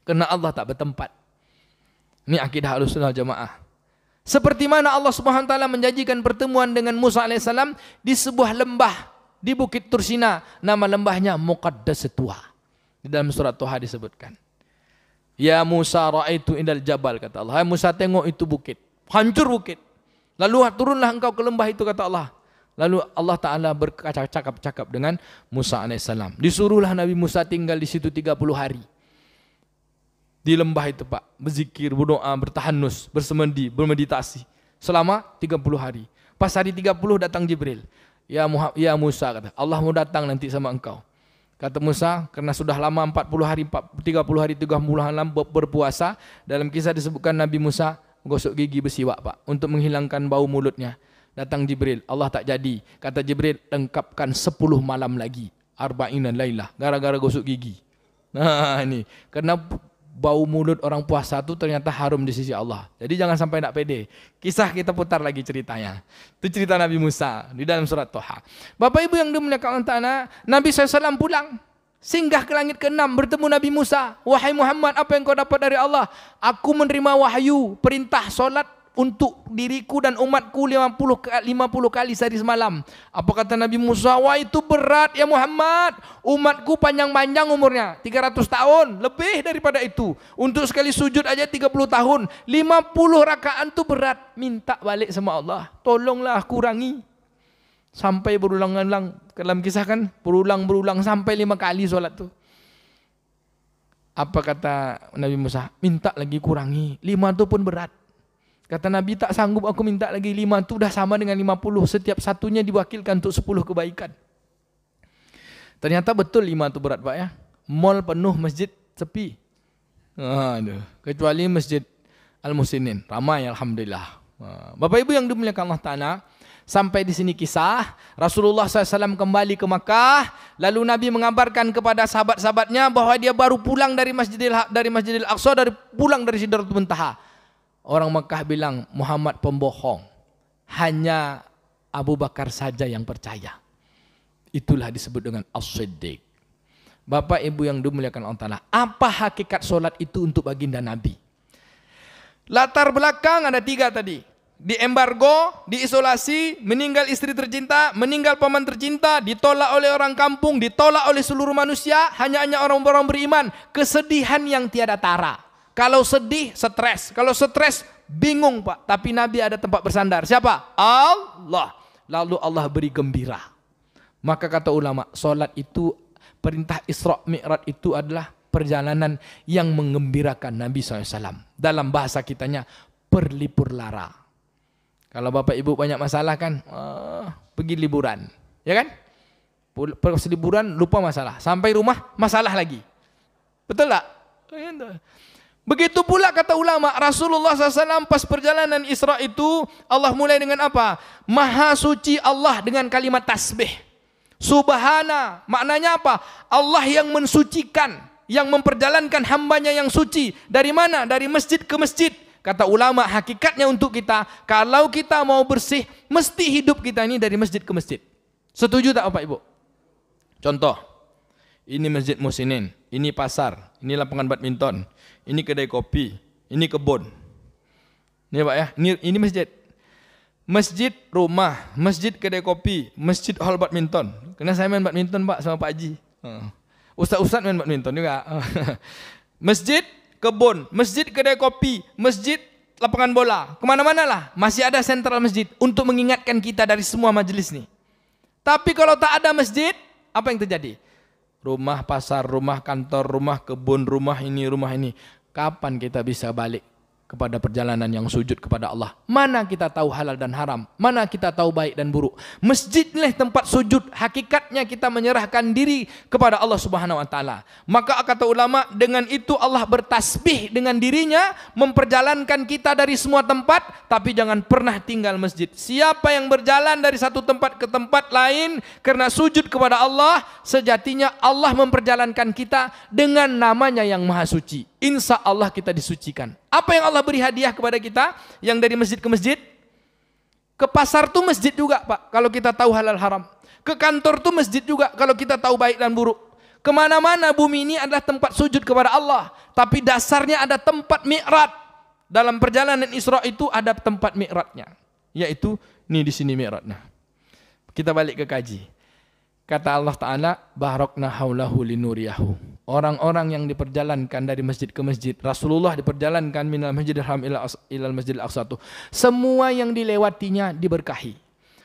Karena Allah tak bertempat. Ini akidah Ahlussunnah Jamaah. Seperti mana Allah Subhanahu wa taala menjanjikan pertemuan dengan Musa alaihissalam di sebuah lembah di Bukit Tursina, nama lembahnya Muqaddasatua. Di dalam surat Toha disebutkan. Ya Musa ra'aitu indal jabal, kata Allah. Hai Musa, tengok itu bukit, hancur bukit. Lalu turunlah engkau ke lembah itu, kata Allah. Lalu Allah Ta'ala bercakap-cakap dengan Musa alaihissalam. Disuruhlah Nabi Musa tinggal di situ 30 hari. Di lembah itu Pak, berzikir, berdoa, bertahanus, bersemedi, bermeditasi selama 30 hari. Pas hari 30 datang Jibril. Ya Musa, kata Allah mau datang nanti sama engkau. Kata Musa, karena sudah lama 30 hari 30 hari berpuasa, dalam kisah disebutkan Nabi Musa gosok gigi bersiwak Pak, untuk menghilangkan bau mulutnya. Datang Jibril, Allah tak jadi. Kata Jibril, lengkapkan 10 malam lagi, arba'ina lailah, gara-gara gosok gigi. Nah ini, karena bau mulut orang puasa itu ternyata harum di sisi Allah. Jadi jangan sampai nak pede. Kisah kita putar lagi ceritanya. Itu cerita Nabi Musa di dalam surat Toha. Bapak Ibu yang dimuliakan Allah Ta'ala, Nabi SAW pulang, singgah ke langit ke-6, bertemu Nabi Musa. Wahai Muhammad, apa yang kau dapat dari Allah? Aku menerima wahyu, perintah solat untuk diriku dan umatku 50 kali sehari semalam. Apa kata Nabi Musa? Wah itu berat ya Muhammad. Umatku panjang-panjang umurnya, 300 tahun, lebih daripada itu. Untuk sekali sujud aja 30 tahun. 50 rakaat itu berat. Minta balik sama Allah, tolonglah kurangi. Sampai berulang-ulang, dalam kisah kan, berulang-berulang sampai 5 kali solat tu. Apa kata Nabi Musa? Minta lagi kurangi, 5 itu pun berat. Kata Nabi, tak sanggup aku minta lagi 5 itu dah sama dengan 50. Setiap satunya diwakilkan untuk 10 kebaikan. Ternyata betul 5 itu berat Pak ya. Mall penuh, masjid sepi. Aduh. Kecuali masjid Al-Musinin, ramai alhamdulillah. Bapak Ibu yang dimuliakan Allah Ta'ala, sampai di sini kisah Rasulullah SAW kembali ke Makkah. Lalu Nabi mengabarkan kepada sahabat-sahabatnya bahwa dia baru pulang dari Masjidil Aqsa, pulang dari Sidratul Muntaha. Orang Makkah bilang Muhammad pembohong, hanya Abu Bakar saja yang percaya. Itulah disebut dengan As-Siddiq. Bapak Ibu yang dimuliakan Allah Ta'ala, apa hakikat solat itu untuk baginda Nabi? Latar belakang ada 3 tadi. Diembargo, diisolasi, meninggal istri tercinta, meninggal paman tercinta, ditolak oleh orang kampung, ditolak oleh seluruh manusia, hanya orang-orang beriman. Kesedihan yang tiada tara. Kalau sedih, stres. Kalau stres, bingung Pak. Tapi Nabi ada tempat bersandar. Siapa? Allah. Lalu Allah beri gembira. Maka kata ulama, solat itu, perintah Isra Mi'raj itu adalah perjalanan yang menggembirakan Nabi SAW. Dalam bahasa kitanya, perlipur lara. Kalau Bapak Ibu banyak masalah kan, pergi liburan. Ya kan? Pas liburan lupa masalah. Sampai rumah, masalah lagi. Betul tak? Begitu pula kata ulama, Rasulullah SAW pas perjalanan Isra itu, Allah mulai dengan apa? Maha suci Allah dengan kalimat tasbih. Subhana, maknanya apa? Allah yang mensucikan, yang memperjalankan hambanya yang suci. Dari mana? Dari masjid ke masjid. Kata ulama, hakikatnya untuk kita, kalau kita mau bersih, mesti hidup kita ini dari masjid ke masjid. Setuju tak Bapak Ibu? Contoh, ini Masjid Musinin, ini pasar, ini lapangan badminton, ini kedai kopi, ini kebun. Ini Pak ya, ini masjid. Masjid rumah, masjid kedai kopi, masjid hall badminton. Karena saya main badminton Pak sama Pak Haji. Ustaz-ustaz main badminton juga. Masjid, kebun, masjid kedai kopi, masjid lapangan bola. Kemana-mana lah, masih ada sentral masjid untuk mengingatkan kita dari semua majelis nih. Tapi kalau tak ada masjid, apa yang terjadi? Rumah pasar, rumah kantor, rumah kebun, rumah ini. Kapan kita bisa balik kepada perjalanan yang sujud kepada Allah? Mana kita tahu halal dan haram? Mana kita tahu baik dan buruk? Masjidlah tempat sujud. Hakikatnya kita menyerahkan diri kepada Allah Subhanahu wa taala. Maka kata ulama, dengan itu Allah bertasbih dengan dirinya, memperjalankan kita dari semua tempat, tapi jangan pernah tinggal masjid. Siapa yang berjalan dari satu tempat ke tempat lain karena sujud kepada Allah, sejatinya Allah memperjalankan kita dengan namanya yang maha suci. insya Allah kita disucikan. Apa yang Allah beri hadiah kepada kita yang dari masjid ke masjid? Ke pasar tuh masjid juga Pak, kalau kita tahu halal haram. Ke kantor tuh masjid juga kalau kita tahu baik dan buruk. Kemana-mana bumi ini adalah tempat sujud kepada Allah. Tapi dasarnya ada tempat mi'raj. Dalam perjalanan Isra itu ada tempat mi'rajnya. Yaitu, nih di sini mi'rajnya. Kita balik ke kaji. Kata Allah Ta'ala, Barakna haulahu linuriyahu. Orang-orang yang diperjalankan dari masjid ke masjid. Rasulullah diperjalankan minal masjidil haram ilal masjidil aqsa. Semua yang dilewatinya diberkahi.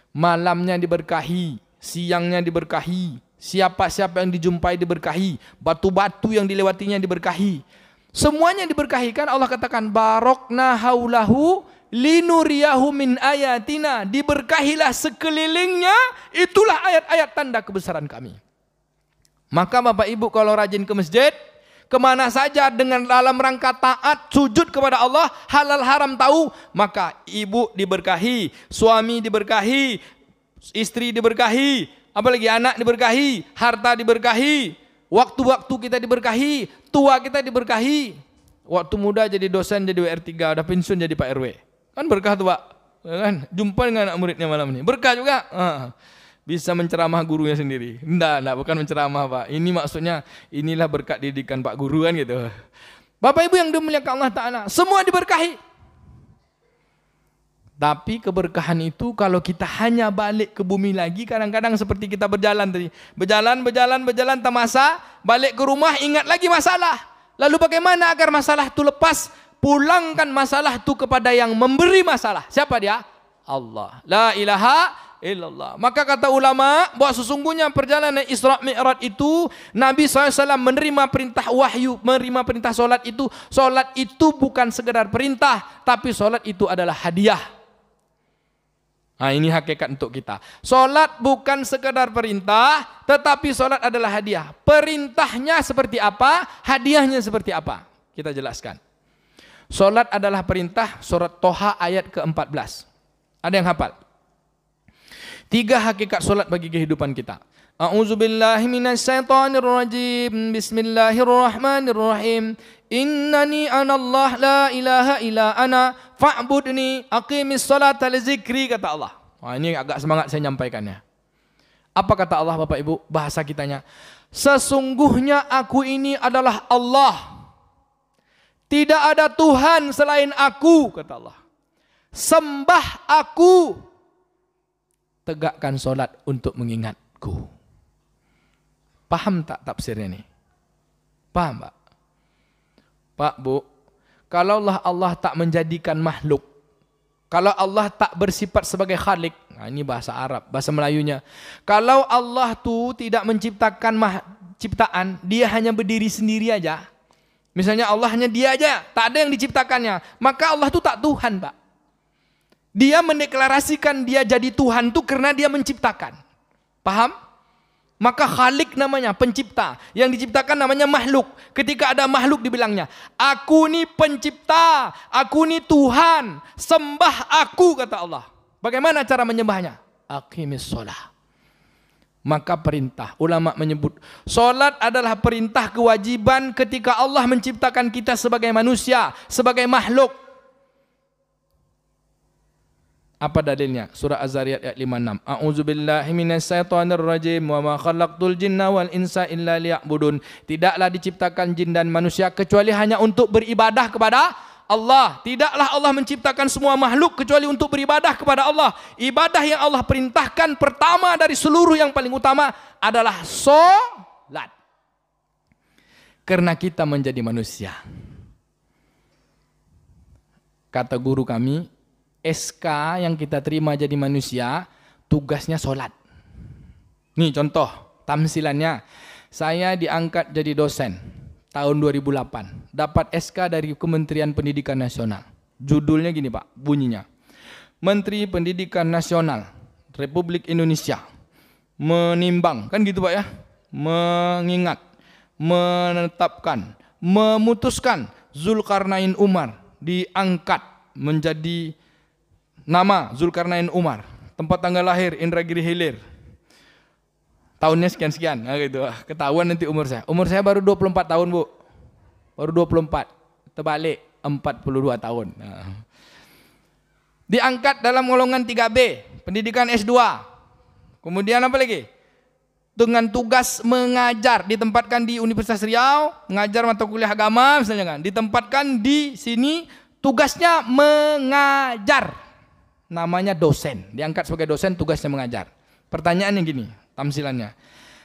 Malamnya diberkahi. Siangnya diberkahi. Siapa-siapa yang dijumpai diberkahi. Batu-batu yang dilewatinya diberkahi. Semuanya diberkahi. Kan Allah katakan, Barakna haulahu linuriyahu min ayatina, diberkahilah sekelilingnya, itulah ayat-ayat tanda kebesaran kami. Maka Bapak Ibu kalau rajin ke masjid, kemana saja dengan dalam rangka taat, sujud kepada Allah, halal haram tahu, maka ibu diberkahi, suami diberkahi, istri diberkahi, apalagi anak diberkahi, harta diberkahi, waktu-waktu kita diberkahi, tua kita diberkahi. Waktu muda jadi dosen, jadi WR3, udah pensiun jadi Pak RW. Kan berkah tuh Pak, kan jumpa dengan anak muridnya malam ini, berkah juga. Bisa menceramah gurunya sendiri. Enggak, bukan menceramah Pak. Ini maksudnya inilah berkat didikan Pak Guru kan gitu. Bapak Ibu yang dimuliakan Allah Ta'ala, semua diberkahi. Tapi keberkahan itu kalau kita hanya balik ke bumi lagi, kadang-kadang seperti kita berjalan tadi, berjalan tamasa, balik ke rumah ingat lagi masalah. Lalu bagaimana agar masalah itu lepas? Pulangkan masalah itu kepada yang memberi masalah. Siapa dia? Allah. La ilaha illallah. Maka kata ulama bahwa sesungguhnya perjalanan Isra Mi'raj itu Nabi SAW menerima perintah wahyu, menerima perintah solat itu. Solat itu bukan sekedar perintah, tapi solat itu adalah hadiah. Nah ini hakikat untuk kita. Solat bukan sekedar perintah, tetapi solat adalah hadiah. Perintahnya seperti apa, hadiahnya seperti apa. Kita jelaskan. Solat adalah perintah, surat Toha ayat ke-14. Ada yang hafal? 3 hakikat solat bagi kehidupan kita. A'udzubillahi minasyaitonirrajim. Bismillahirrahmanirrahim. Innani anallah la ilaha illa ana fa'budni aqimis salata li zikri, kata Allah. Ini agak semangat saya nyampaikannya. Apa kata Allah Bapak Ibu? Bahasa kitanya. Sesungguhnya aku ini adalah Allah. Tidak ada Tuhan selain aku, kata Allah. Sembah aku. Tegakkan solat untuk mengingatku. Paham tak tafsirnya nih? Paham Pak? Pak Bu, kalau Allah tak menjadikan makhluk, kalau Allah tak bersifat sebagai khalik, nah ini bahasa Arab, bahasa Melayunya. Kalau Allah tu tidak menciptakan ciptaan, dia hanya berdiri sendiri aja. Misalnya Allah hanya dia aja, tak ada yang diciptakannya. Maka Allah itu tak Tuhan Pak. Dia mendeklarasikan dia jadi Tuhan itu karena dia menciptakan. Paham? Maka Khalik namanya, pencipta. Yang diciptakan namanya makhluk. Ketika ada makhluk dibilangnya, aku ni pencipta, aku ni Tuhan, sembah aku, kata Allah. Bagaimana cara menyembahnya? Aqimis sholah. Maka perintah, ulama menyebut solat adalah perintah kewajiban ketika Allah menciptakan kita sebagai manusia, sebagai makhluk. Apa dalilnya? Surah Az-Zariyat ayat 56. A'udzubillahi minasyaitonirrajim wa ma khalaqtul jinna wal insa illa liya'budun. Tidaklah diciptakan jin dan manusia kecuali hanya untuk beribadah kepada Allah. Tidaklah Allah menciptakan semua makhluk kecuali untuk beribadah kepada Allah. Ibadah yang Allah perintahkan pertama dari seluruh yang paling utama adalah solat. Karena kita menjadi manusia. Kata guru kami, SK yang kita terima jadi manusia, tugasnya solat. Nih contoh, tamsilannya. Saya diangkat jadi dosen tahun 2008. Dapat SK dari Kementerian Pendidikan Nasional. Judulnya gini Pak, bunyinya. Menteri Pendidikan Nasional Republik Indonesia menimbang, kan gitu Pak ya, mengingat, menetapkan, memutuskan Zulkarnain Umar diangkat menjadi nama Zulkarnain Umar. Tempat tanggal lahir Indragiri Hilir. Tahunnya sekian-sekian. Nah, gitu. Ketahuan nanti umur saya. Umur saya baru 24 tahun Bu. baru 24. Terbalik 42 tahun. Diangkat dalam golongan 3B, pendidikan S2. Kemudian apa lagi? Dengan tugas mengajar, ditempatkan di Universitas Riau, mengajar mata kuliah agama misalnya kan. Ditempatkan di sini, tugasnya mengajar. Namanya dosen, diangkat sebagai dosen, tugasnya mengajar. Pertanyaannya gini, tamsilannya.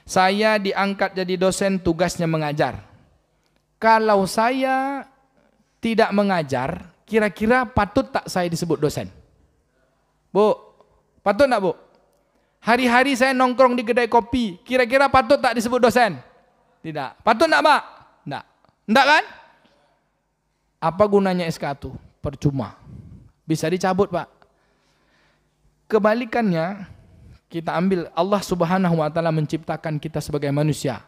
Saya diangkat jadi dosen, tugasnya mengajar. Kalau saya tidak mengajar, kira-kira patut tak saya disebut dosen? Bu, patut tak bu? Hari-hari saya nongkrong di kedai kopi, kira-kira patut tak disebut dosen? Tidak. Patut tak pak? Tidak. Tidak kan? Apa gunanya SK itu? Percuma. Bisa dicabut pak. Kebalikannya, kita ambil Allah Subhanahu wa taala menciptakan kita sebagai manusia.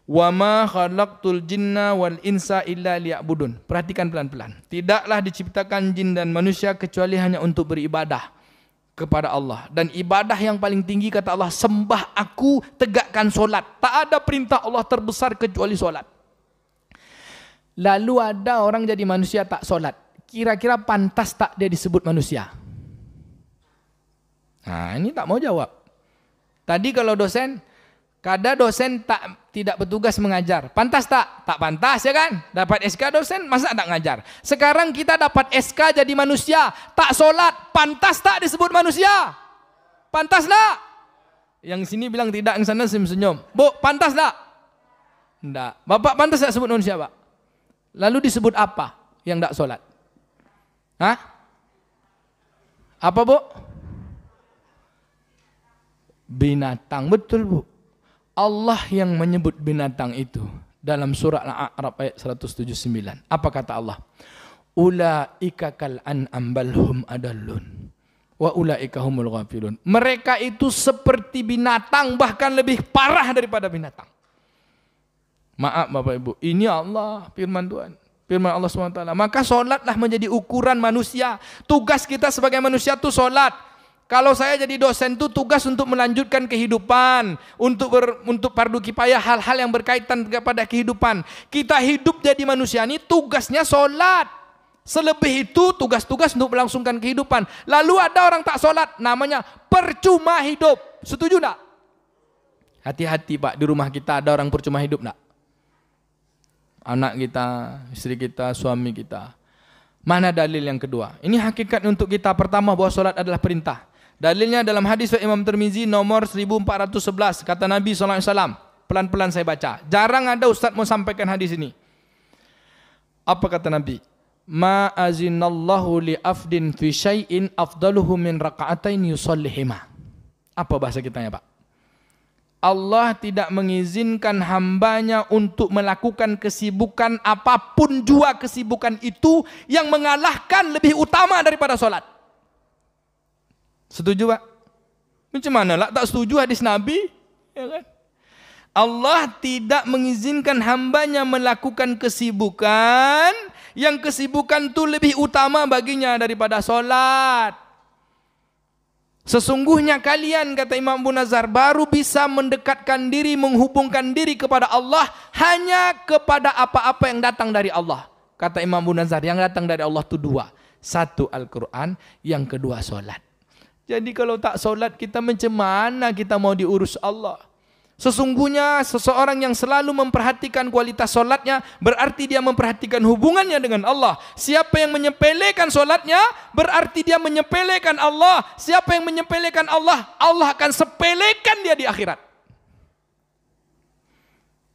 Wa ma khalaqtul jinna wal insa illa liya'budun. Perhatikan pelan-pelan. Tidaklah diciptakan jin dan manusia kecuali hanya untuk beribadah kepada Allah. Dan ibadah yang paling tinggi kata Allah, sembah aku, tegakkan solat. Tak ada perintah Allah terbesar kecuali solat. Lalu ada orang jadi manusia tak solat. Kira-kira pantas tak dia disebut manusia? Nah, ini tak mau jawab. Tadi kalau dosen, kada dosen tidak bertugas mengajar. Pantas tak? Tak pantas ya kan? Dapat SK dosen, masa tak ngajar? Sekarang kita dapat SK jadi manusia, tak solat, pantas tak disebut manusia? Pantas tak? Yang sini bilang tidak, yang sana senyum. Bu, pantas tak? Tidak. Bapak pantas tak sebut manusia, Pak? Lalu disebut apa yang tak solat? Hah? Apa bu? Binatang, betul bu. Allah yang menyebut binatang itu dalam surah Al-A'raf ayat 179. Apa kata Allah? Ulaika kal an'am bal hum adallun wa ulaika humul ghafilun. Mereka itu seperti binatang, bahkan lebih parah daripada binatang. Maaf Bapak Ibu, ini Allah, firman Tuhan. Firman Allah SWT. Maka solatlah menjadi ukuran manusia. Tugas kita sebagai manusia itu solat. Kalau saya jadi dosen itu tugas untuk melanjutkan kehidupan, untuk fardu kifayah, hal-hal yang berkaitan kepada kehidupan. Kita hidup jadi manusia ini tugasnya solat. Selebih itu tugas-tugas untuk melangsungkan kehidupan. Lalu ada orang tak solat, namanya percuma hidup. Setuju tak? Hati-hati Pak, di rumah kita ada orang percuma hidup tak? Anak kita, istri kita, suami kita. Mana dalil yang kedua? Ini hakikat untuk kita. Pertama, bahwa solat adalah perintah. Dalilnya dalam hadis Imam Tirmizi nomor 1411. Kata Nabi SAW. Pelan-pelan saya baca. Jarang ada ustaz mau sampaikan hadis ini. Apa kata Nabi? Ma azinallahu li afdin fi syai'in afdaluhu min raka'atain yusallihima. Apa bahasa kitanya Pak? Allah tidak mengizinkan hambanya untuk melakukan kesibukan apapun jua kesibukan itu yang mengalahkan lebih utama daripada solat. Setuju Pak? Macam mana lah tak setuju hadis Nabi? Ya kan? Allah tidak mengizinkan hambanya melakukan kesibukan yang kesibukan itu lebih utama baginya daripada solat. Sesungguhnya kalian, kata Imam Abu Nazar, baru bisa mendekatkan diri, menghubungkan diri kepada Allah hanya kepada apa-apa yang datang dari Allah. Kata Imam Abu Nazar, yang datang dari Allah itu dua. Satu Al-Quran, yang kedua solat. Jadi kalau tak solat kita macam mana kita mau diurus Allah? Sesungguhnya seseorang yang selalu memperhatikan kualitas solatnya berarti dia memperhatikan hubungannya dengan Allah. Siapa yang menyepelekan solatnya berarti dia menyepelekan Allah. Siapa yang menyepelekan Allah, Allah akan sepelekan dia di akhirat.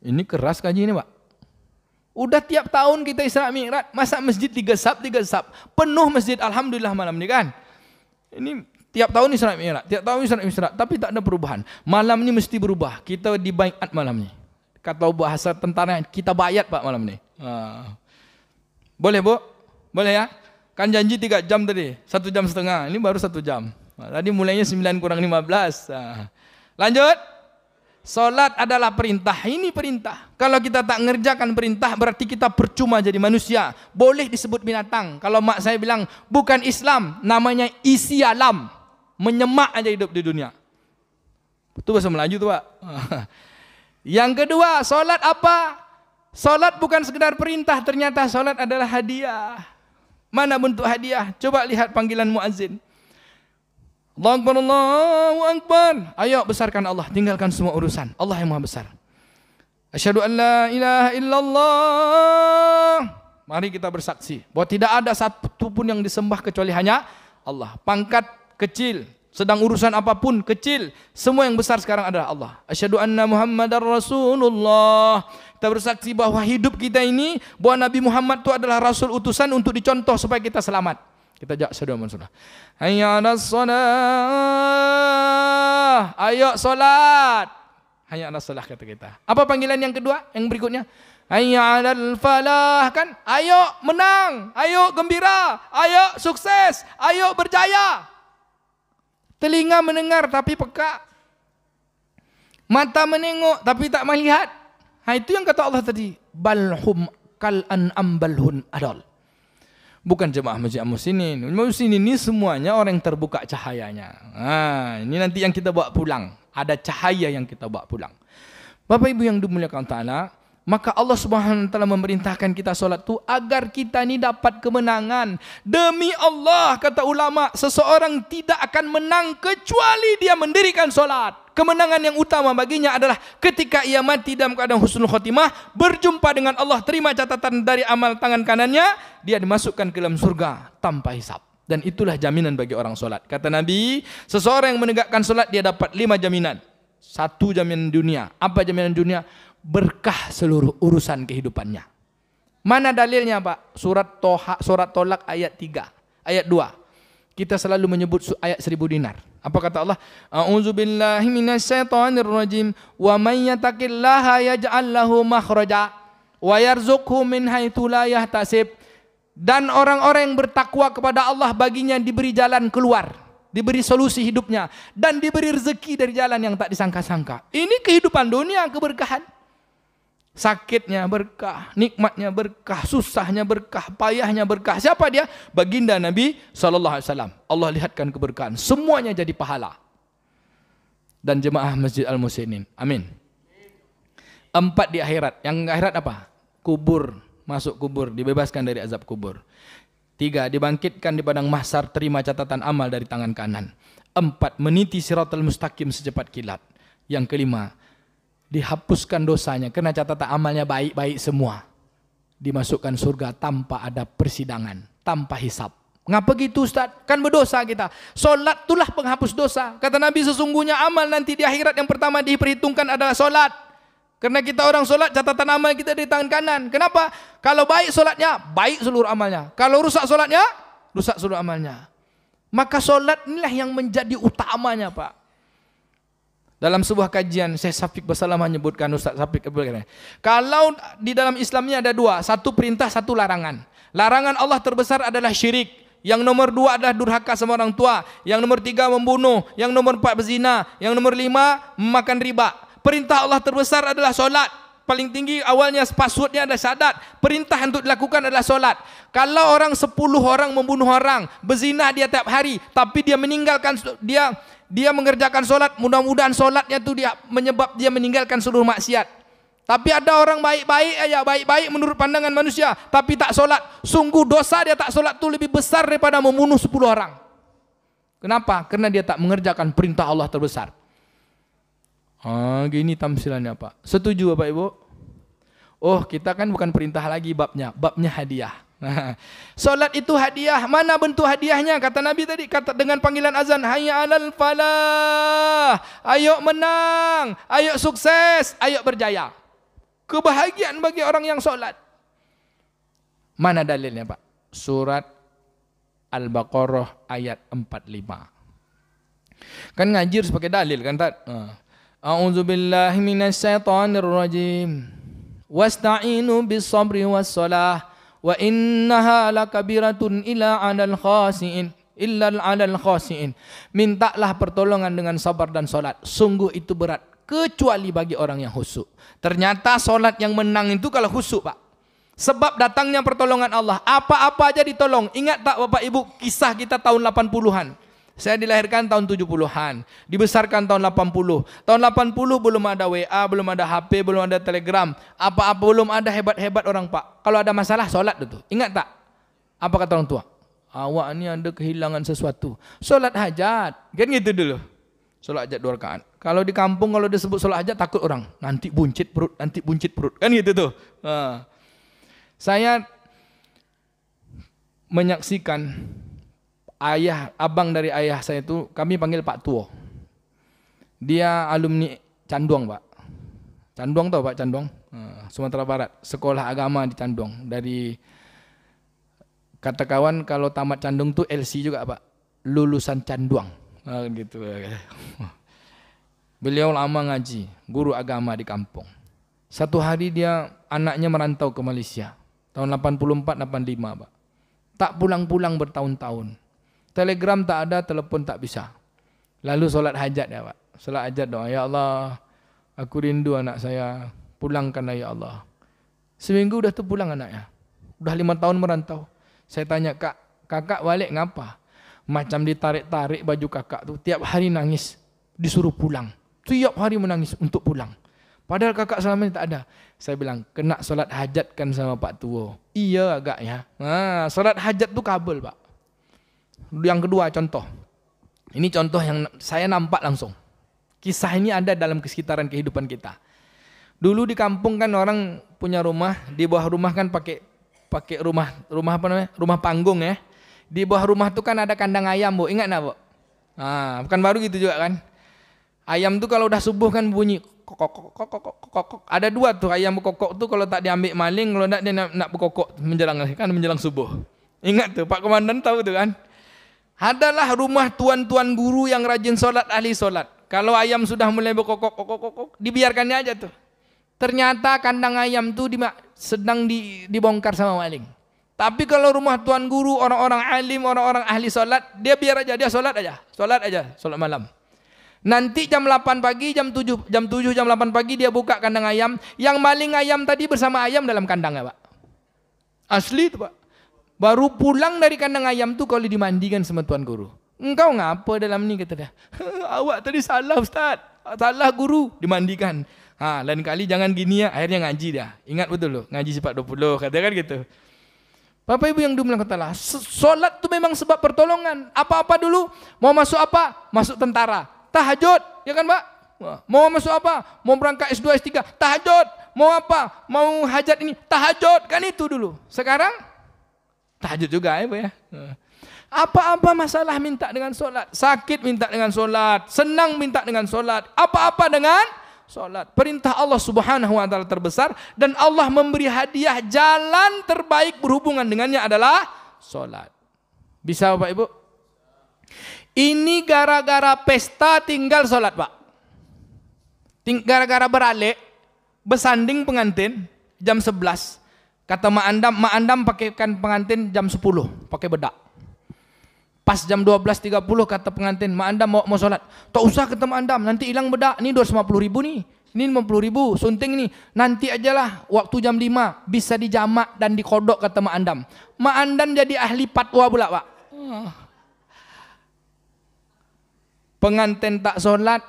Ini keras kaji ini Pak. Udah tiap tahun kita Isra Mi'raj, masa masjid 3 sab. Penuh masjid, alhamdulillah malam ini kan. Ini tiap tahun Isra Mi'raj, tiap tahun Isra Mi'raj, tapi tak ada perubahan. Malam ini mesti berubah. Kita dibaiat malam ini. Kata bahasa tentara, kita bayat Pak malam ini. Boleh Bu? Boleh ya? Kan janji 3 jam tadi, 1 jam setengah. Ini baru 1 jam. Tadi mulainya 9 kurang 15. Lanjut. Solat adalah perintah. Ini perintah. Kalau kita tak ngerjakan perintah berarti kita percuma jadi manusia. Boleh disebut binatang. Kalau mak saya bilang bukan Islam, namanya isi alam. Menyemak aja hidup di dunia. Itu bahasa Melayu tuh Pak. Yang kedua, solat apa? Solat bukan sekedar perintah, ternyata solat adalah hadiah. Mana bentuk hadiah? Coba lihat panggilan muazzin. Allahu Akbar, Allahu Akbar. Ayo besarkan Allah, tinggalkan semua urusan. Allah yang Maha Besar. Asyhadu an la ilaha illallah. Mari kita bersaksi bahwa tidak ada satu pun yang disembah kecuali hanya Allah. Pangkat kecil, sedang urusan apapun kecil, semua yang besar sekarang adalah Allah. Asyhadu anna Muhammadar Rasulullah. Kita bersaksi bahwa hidup kita ini, bahwa Nabi Muhammad itu adalah Rasul utusan untuk dicontoh supaya kita selamat. Kita jawab asyhadu anna Rasulullah. Hayya 'alas shalah. Ayo salat. Hayya 'alas shalah kata kita. Apa panggilan yang kedua, yang berikutnya? Hayya 'alal falah, kan? Ayo menang, ayo gembira, ayo sukses, ayo berjaya. Telinga mendengar tapi peka. Mata menengok tapi tak melihat. Itu yang kata Allah tadi. Balhum kal an'am balhun adal. Bukan jemaah masjid Al-Muhsinin. Al-Muhsinin ini semuanya orang yang terbuka cahayanya. Ini nanti yang kita bawa pulang. Ada cahaya yang kita bawa pulang. Bapak Ibu yang dimuliakan Ta'ala, maka Allah Subhanahu wa taala memerintahkan kita solat tu agar kita ni dapat kemenangan. Demi Allah, kata ulama, seseorang tidak akan menang kecuali dia mendirikan solat. Kemenangan yang utama baginya adalah ketika ia mati dalam keadaan husnul khotimah, berjumpa dengan Allah, terima catatan dari amal tangan kanannya, dia dimasukkan ke dalam surga tanpa hisab. Dan itulah jaminan bagi orang solat. Kata Nabi, seseorang yang menegakkan solat dia dapat 5 jaminan. 1 jaminan dunia. Apa jaminan dunia? Berkah seluruh urusan kehidupannya. Mana dalilnya, Pak? Surat Tolak ayat 3, ayat 2. Kita selalu menyebut ayat 1000 dinar. Apa kata Allah? A'udzubillahi minasyaitonirrajim. Wa may yattaqillaha yaj'al lahu makhraja wa yarzuqhu min haitsu la yahtasib. Dan orang-orang yang bertakwa kepada Allah baginya diberi jalan keluar, diberi solusi hidupnya, dan diberi rezeki dari jalan yang tak disangka-sangka. Ini kehidupan dunia, keberkahan. Sakitnya berkah, nikmatnya berkah, susahnya berkah, payahnya berkah. Siapa dia? Baginda Nabi SAW. Allah lihatkan keberkahan, semuanya jadi pahala. Dan jemaah Masjid Al-Muhsinin, amin. 4 di akhirat. Yang akhirat apa? Kubur, masuk kubur, dibebaskan dari azab kubur. 3, dibangkitkan di padang mahsyar, terima catatan amal dari tangan kanan. 4, meniti siratal mustaqim secepat kilat. Yang kelima, dihapuskan dosanya karena catatan amalnya baik-baik semua. Dimasukkan surga tanpa ada persidangan, tanpa hisab. Ngapa gitu, Ustaz? Kan berdosa kita. Solat itulah penghapus dosa. Kata Nabi, sesungguhnya amal nanti di akhirat yang pertama diperhitungkan adalah solat. Karena kita orang solat, catatan amal kita di tangan kanan. Kenapa? Kalau baik solatnya, baik seluruh amalnya. Kalau rusak solatnya, rusak seluruh amalnya. Maka solat inilah yang menjadi utamanya, Pak. Dalam sebuah kajian, Syekh Syafiq Basalam menyebutkan, Ustaz Syafiq, kalau di dalam Islamnya ada 2, 1 perintah, 1 larangan. Larangan Allah terbesar adalah syirik. Yang nomor 2 adalah durhaka sama orang tua. Yang nomor 3 membunuh. Yang nomor 4 berzina. Yang nomor 5 memakan riba. Perintah Allah terbesar adalah solat. Paling tinggi awalnya passwordnya adalah syahadat. Perintah untuk dilakukan adalah solat. Kalau orang 10 orang membunuh orang, berzina dia tiap hari, tapi dia meninggalkan, dia mengerjakan solat, mudah-mudahan solatnya itu dia menyebab dia meninggalkan seluruh maksiat. Tapi ada orang baik-baik aja, baik-baik menurut pandangan manusia, tapi tak solat. Sungguh dosa dia tak solat itu lebih besar daripada membunuh 10 orang. Kenapa? Karena dia tak mengerjakan perintah Allah terbesar. Gini tamsilannya, Pak. Setuju Bapak Ibu? Oh, kita kan bukan perintah lagi babnya hadiah. Solat itu hadiah. Mana bentuk hadiahnya? Kata Nabi tadi, kata dengan panggilan azan, hayya 'alal falah. Ayo menang, ayo sukses, ayo berjaya. Kebahagiaan bagi orang yang solat. Mana dalilnya, Pak? Surat Al-Baqarah ayat 45. Kan ngajir sebagai dalil kan, Tat? A'udzubillahi minasyaitonirrajim. Wasta'inu bis-sabri was-salah. Wa innaha lakabiratun illa 'alal khasiin. Mintalah pertolongan dengan sabar dan solat. Sungguh itu berat, kecuali bagi orang yang khusyuk. Ternyata solat yang menang itu kalau khusyuk, Pak. Sebab datangnya pertolongan Allah. Apa-apa aja ditolong. Ingat tak Bapak Ibu kisah kita tahun 80-an? Saya dilahirkan tahun 70-an, dibesarkan tahun 80. Tahun 80 belum ada WA, belum ada HP, belum ada Telegram. Apa-apa belum ada hebat-hebat orang Pak. Kalau ada masalah solat itu. Ingat tak? Apa kata orang tua? Awak ni ada kehilangan sesuatu. Solat hajat. Kan gitu dulu. Solat hajat 2 rakaat. Kalau di kampung kalau disebut solat hajat takut orang. Nanti buncit perut, nanti buncit perut. Kan gitu tuh. Saya menyaksikan abang dari ayah saya itu kami panggil Pak Tuo. Dia alumni Canduang, Pak. Canduang tahu Pak Canduang? Sumatera Barat. Sekolah agama di Canduang. Dari kata kawan kalau tamat Canduang tuh LC juga Pak. Lulusan Canduang. Gitu. Beliau lama ngaji, guru agama di kampung. Satu hari dia anaknya merantau ke Malaysia. Tahun 84-85 Pak. Tak pulang-pulang bertahun-tahun. Telegram tak ada, telepon tak bisa. Lalu solat hajat ya Pak. Solat hajat doa, ya Allah, aku rindu anak saya, pulangkanlah ya Allah. Seminggu udah tuh pulang anaknya. Udah 5 tahun merantau. Saya tanya, kakak balik ngapa? Macam ditarik-tarik baju kakak tuh, tiap hari nangis, disuruh pulang. Tiap hari menangis untuk pulang. Padahal kakak selama ini tak ada. Saya bilang, kena solat hajat kan sama Pak Tuo. Iya agak ya. Solat hajat tuh kabel Pak. Yang kedua contoh. Ini contoh yang saya nampak langsung. Kisah ini ada dalam sekitaran kehidupan kita. Dulu di kampung kan orang punya rumah, di bawah rumah kan pakai rumah apa namanya? Rumah panggung ya. Di bawah rumah tuh kan ada kandang ayam, Bu. Ingat enggak, Bu? Bukan baru gitu juga kan. Ayam tuh kalau udah subuh kan bunyi kokok. Ada 2 tuh ayam berkokok tuh kalau tak diambil maling, kalau nak dia nak berkokok menjelang subuh. Ingat tuh Pak Komandan tahu tuh kan. Adalah rumah tuan-tuan guru yang rajin solat, ahli solat. Kalau ayam sudah mulai berkokok, dibiarkannya aja tuh. Ternyata kandang ayam tuh sedang dibongkar sama maling. Tapi kalau rumah tuan guru, orang-orang alim, orang-orang ahli solat, dia biar aja, dia solat aja, solat malam. Nanti jam 8 pagi, jam 7, jam 8 pagi dia buka kandang ayam. Yang maling ayam tadi bersama ayam dalam kandangnya Pak. Asli itu Pak. Baru pulang dari kandang ayam tuh kalau dimandikan sama tuan guru. Engkau ngapa dalam ni kata dia. Awak tadi salah Ustaz. Salah guru. Dimandikan. Lain kali jangan gini ya. Akhirnya ngaji dia. Ingat betul loh. Ngaji sifat 20. Katakan gitu. Bapak Ibu yang dulu katalah. Solat tuh memang sebab pertolongan. Apa-apa dulu. Mau masuk apa? Masuk tentara. Tahajud. Ya kan Pak? Mau masuk apa? Mau berangkat S2, S3. Tahajud. Mau apa? Mau hajat ini. Tahajud. Kan itu dulu. Sekarang tahajud juga ya, Bu ya. Apa-apa masalah minta dengan solat. Sakit minta dengan solat. Senang minta dengan solat. Apa-apa dengan solat. Perintah Allah Subhanahu wa taala terbesar dan Allah memberi hadiah jalan terbaik berhubungan dengannya adalah solat. Bisa Bapak Ibu? Ini gara-gara pesta tinggal solat Pak. Gara-gara beralik bersanding pengantin jam 11. Kata Mak Andam pakaikan pengantin jam 10, pakai bedak. Pas jam 12.30 kata pengantin, Mak Andam mau sholat. Tak usah kata Mak Andam, nanti hilang bedak. Ini 250.000 nih, ini 50.000, sunting nih. Nanti ajalah waktu jam 5 bisa dijamak dan dikodok kata Mak Andam. Mak Andam jadi ahli fatwa pula Pak. Pengantin tak sholat,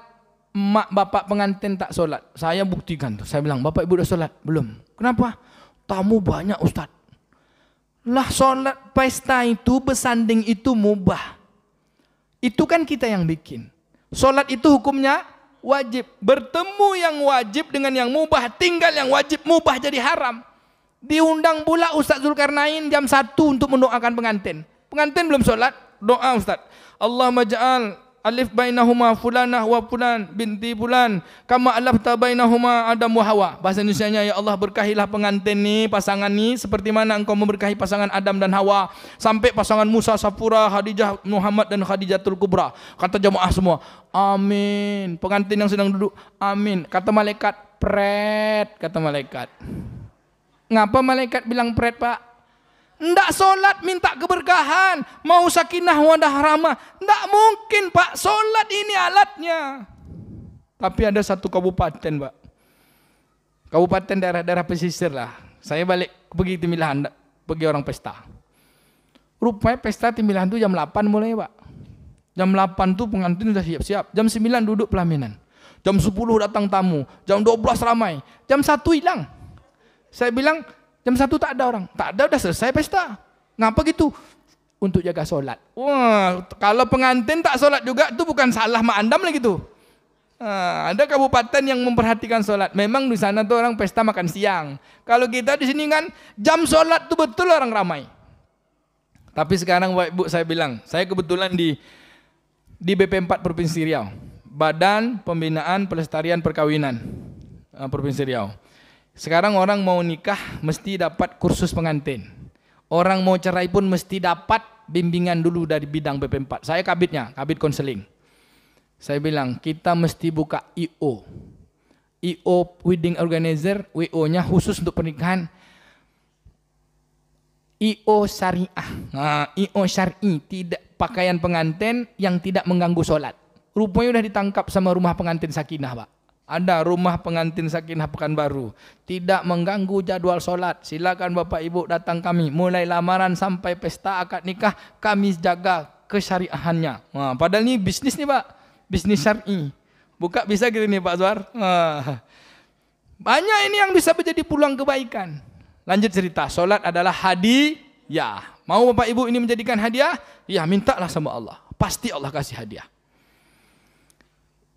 mak bapak pengantin tak sholat. Saya buktikan tuh. Saya bilang, Bapak Ibu udah sholat? Belum. Kenapa? Tamu banyak Ustaz. Lah sholat pesta itu bersanding itu mubah. Itu kan kita yang bikin. Sholat itu hukumnya wajib. Bertemu yang wajib dengan yang mubah. Tinggal yang wajib mubah jadi haram. Diundang pula Ustaz Zulkarnain jam 1 untuk mendoakan pengantin. Pengantin belum sholat, doa Ustaz. Allahumma ja'al alif bainahuma fulanah wa fulan binti fulan kama alafta bainahuma Adam wa Hawa. Bahasa Indonesianya, ya Allah berkahilah pengantin ni, pasangan ni seperti mana engkau memberkahi pasangan Adam dan Hawa sampai pasangan Musa Safura, Khadijah Muhammad dan Khadijatul Kubra. Kata jemaah semua, amin. Pengantin yang sedang duduk, amin. Kata malaikat, pret. Kata malaikat. Ngapa malaikat bilang pret Pak? Ndak solat minta keberkahan, mau sakinah wadah rahmah. Ndak mungkin Pak, solat ini alatnya. Tapi ada satu kabupaten Pak, kabupaten daerah-daerah pesisir lah. Saya balik pergi Timilahan, pergi orang pesta. Rupanya pesta Timilahan itu jam 8 mulai Pak. Jam 8 tuh pengantin sudah siap-siap. Jam 9 duduk pelaminan. Jam 10 datang tamu. Jam 12 ramai. Jam 1 hilang. Saya bilang, jam 1 tak ada orang. Tak ada, udah selesai pesta. Ngapa gitu? Untuk jaga solat. Wah, kalau pengantin tak solat juga, itu bukan salah mak andam lagi tuh. Ada kabupaten yang memperhatikan solat. Memang di sana tuh orang pesta makan siang. Kalau kita di sini kan, jam solat tuh betul orang ramai. Tapi sekarang Bapak Ibu saya bilang, saya kebetulan di BP4 Provinsi Riau. Badan Pembinaan Pelestarian Perkawinan Provinsi Riau. Sekarang orang mau nikah mesti dapat kursus pengantin. Orang mau cerai pun mesti dapat bimbingan dulu dari bidang BP4. Saya kabitnya, kabit konseling. Saya bilang kita mesti buka IO. IO Wedding Organizer, WO-nya khusus untuk pernikahan. IO syariah. IO syar'i, tidak pakaian pengantin yang tidak mengganggu solat. Rupanya udah ditangkap sama rumah pengantin Sakinah, Pak. Ada rumah pengantin Sakinah Pekanbaru. Tidak mengganggu jadwal solat. Silakan Bapak Ibu datang kami. Mulai lamaran sampai pesta akad nikah, kami jaga kesyariahannya. Padahal ini bisnis nih Pak. Bisnis syar'i. Buka bisa gitu nih Pak Zuhar. Banyak ini yang bisa menjadi peluang kebaikan. Lanjut cerita. Solat adalah hadiah. Mau Bapak Ibu ini menjadikan hadiah? Ya mintalah sama Allah. Pasti Allah kasih hadiah.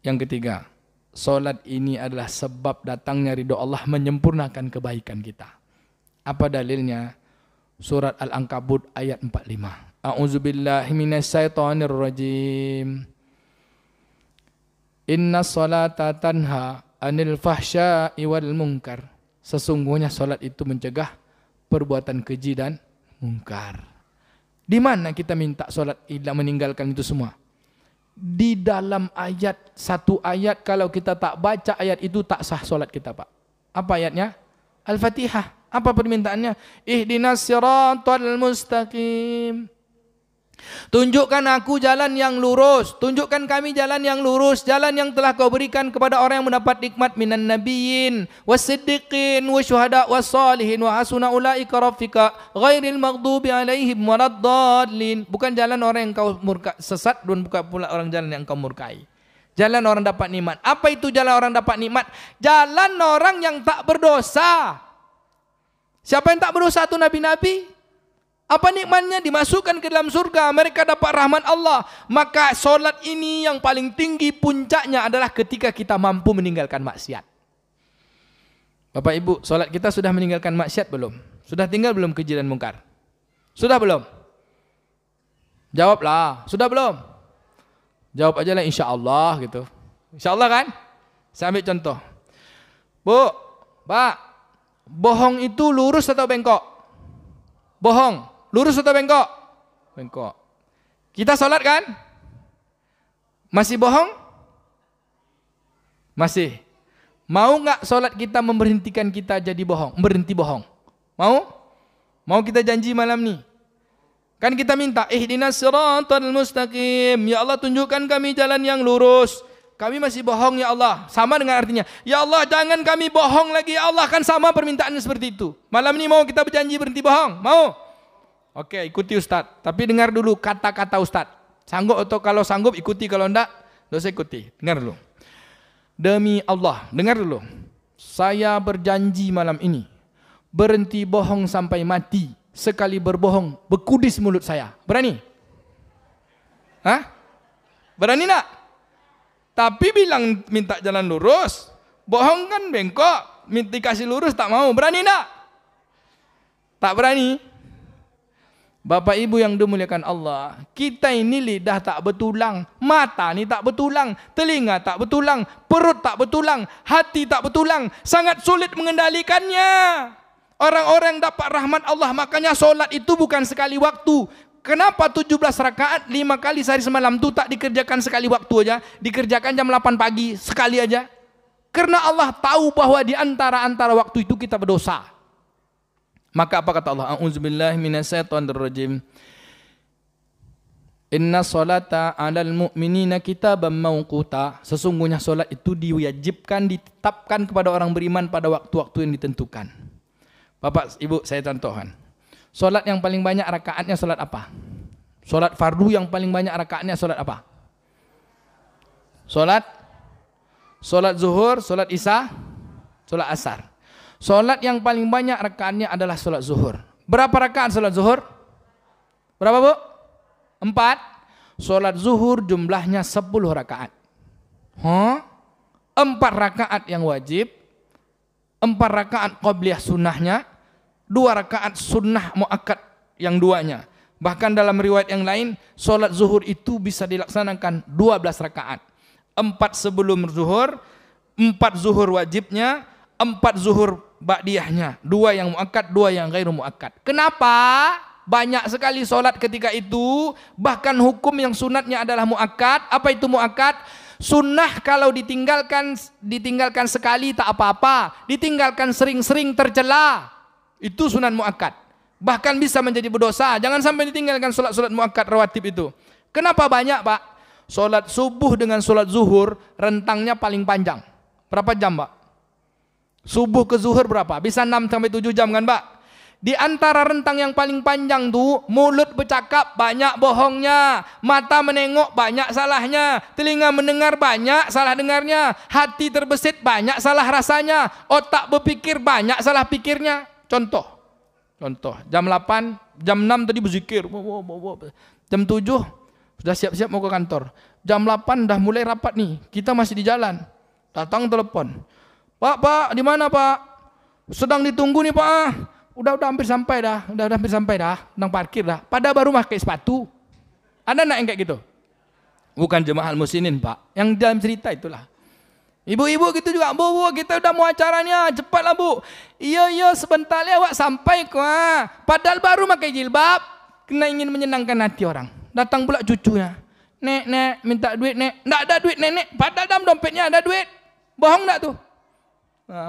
Yang ketiga, solat ini adalah sebab datangnya ridho Allah menyempurnakan kebaikan kita. Apa dalilnya? Surat Al-Ankabut ayat 45. A'udzubillahi minasyaitonirrajim. Inna salata tanha anil fahsya'i wal munkar. Sesungguhnya solat itu mencegah perbuatan keji dan mungkar. Di mana kita minta solat tidak meninggalkan itu semua? Di dalam ayat, satu ayat kalau kita tak baca ayat itu tak sah solat kita Pak. Apa ayatnya? Al-Fatihah. Apa permintaannya? Ihdinas siratal mustaqim. Tunjukkan aku jalan yang lurus. Tunjukkan kami jalan yang lurus. Jalan yang telah kau berikan kepada orang yang mendapat nikmat minan nabiyyin wasiddiqin wasyuhada wassalihin wa hasuna ulaika rafiqa ghairil maghdubi alaihim waladdallin. Bukan jalan orang yang kau murka sesat dan bukan pula orang jalan yang kau murkai. Jalan orang dapat nikmat. Apa itu jalan orang dapat nikmat? Jalan orang yang tak berdosa. Siapa yang tak berdosa itu nabi-nabi? Apa nikmatnya? Dimasukkan ke dalam surga. Mereka dapat rahmat Allah. Maka solat ini yang paling tinggi puncaknya adalah ketika kita mampu meninggalkan maksiat. Bapak Ibu, solat kita sudah meninggalkan maksiat belum? Sudah tinggal belum keji dan mungkar? Sudah belum? Jawablah. Sudah belum? Jawab aja lah insya Allah gitu. Insya Allah kan? Saya ambil contoh. Bu, Pak, bohong itu lurus atau bengkok? Bohong. Lurus atau bengkok? Bengkok. Kita sholat kan? Masih bohong? Masih. Mau nggak sholat kita memberhentikan kita jadi bohong? Berhenti bohong. Mau? Mau kita janji malam nih? Kan kita minta, ihdinas siratal mustaqim. Ya Allah tunjukkan kami jalan yang lurus. Kami masih bohong ya Allah. Sama dengan artinya, ya Allah jangan kami bohong lagi ya Allah. Kan sama permintaannya seperti itu. Malam ini mau kita berjanji berhenti bohong? Mau? Oke, ikuti Ustadz. Tapi dengar dulu kata-kata Ustadz. Sanggup atau kalau sanggup ikuti, kalau enggak, dosa ikuti. Dengar dulu. Demi Allah, dengar dulu. Saya berjanji malam ini berhenti bohong sampai mati. Sekali berbohong, berkudis mulut saya. Berani? Hah? Berani enggak? Tapi bilang minta jalan lurus. Bohong kan bengkok. Minta kasih lurus tak mau. Berani enggak? Tak berani. Bapak Ibu yang dimuliakan Allah, kita ini lidah tak betulang, mata ni tak betulang, telinga tak betulang, perut tak betulang, hati tak betulang, sangat sulit mengendalikannya. Orang-orang yang dapat rahmat Allah, makanya solat itu bukan sekali waktu. Kenapa 17 rakaat 5 kali sehari semalam itu tak dikerjakan sekali waktu aja, dikerjakan jam 8 pagi sekali aja? Karena Allah tahu bahwa di antara waktu itu kita berdosa. Maka apa kata Allah? A'udzubillahi minasyaitonirrajim. Inna salata 'alal mu'minina kitaban mauquta. Sesungguhnya solat itu diwajibkan, ditetapkan kepada orang beriman pada waktu-waktu yang ditentukan. Bapak, Ibu, saya contohkan. Solat yang paling banyak rakaatnya solat apa? Solat fardu yang paling banyak rakaatnya solat apa? Solat zuhur, solat isya, solat asar. Solat yang paling banyak rakaatnya adalah solat zuhur. Berapa rakaat solat zuhur? Berapa bu? 4. Solat zuhur jumlahnya 10 rakaat. 4 rakaat yang wajib, 4 rakaat qabliyah sunnahnya, 2 rakaat sunnah muakkad yang duanya. Bahkan dalam riwayat yang lain, solat zuhur itu bisa dilaksanakan 12 rakaat. 4 sebelum zuhur, 4 zuhur wajibnya, 4 zuhur ba'diyahnya. 2 yang muakkad, 2 yang ghairu muakkad. Kenapa? Banyak sekali solat ketika itu, bahkan hukum yang sunatnya adalah muakkad. Apa itu muakkad? Sunnah kalau ditinggalkan sekali tak apa-apa, ditinggalkan sering-sering tercela. Itu sunat muakkad. Bahkan bisa menjadi berdosa. Jangan sampai ditinggalkan solat-solat muakkad rawatib itu. Kenapa banyak Pak? Solat subuh dengan solat zuhur rentangnya paling panjang. Berapa jam Pak? Subuh ke zuhur berapa? Bisa 6 sampai 7 jam kan Pak? Di antara rentang yang paling panjang tuh, mulut bercakap banyak bohongnya, mata menengok banyak salahnya, telinga mendengar banyak salah dengarnya, hati terbesit banyak salah rasanya, otak berpikir banyak salah pikirnya. Contoh, jam 8, jam 6 tadi berzikir, jam 7 sudah siap-siap mau ke kantor, jam 8 dah mulai rapat nih, kita masih di jalan, datang telepon, Pak, di mana Pak? Sedang ditunggu nih Pak. Udah hampir sampai dah, nang parkir dah. Pada baru pakai sepatu. Ada nak yang kayak gitu? Bukan jemaah muslimin Pak, yang dalam cerita itulah. Ibu-ibu gitu juga, bu kita udah mau acaranya, cepatlah bu. Iya sebentar ya awak sampai kok. Padahal baru pakai jilbab, kena ingin menyenangkan hati orang. Datang pula cucunya, nek minta duit nek, nggak ada duit nenek. Padahal dalam dompetnya ada duit. Bohong nggak tuh?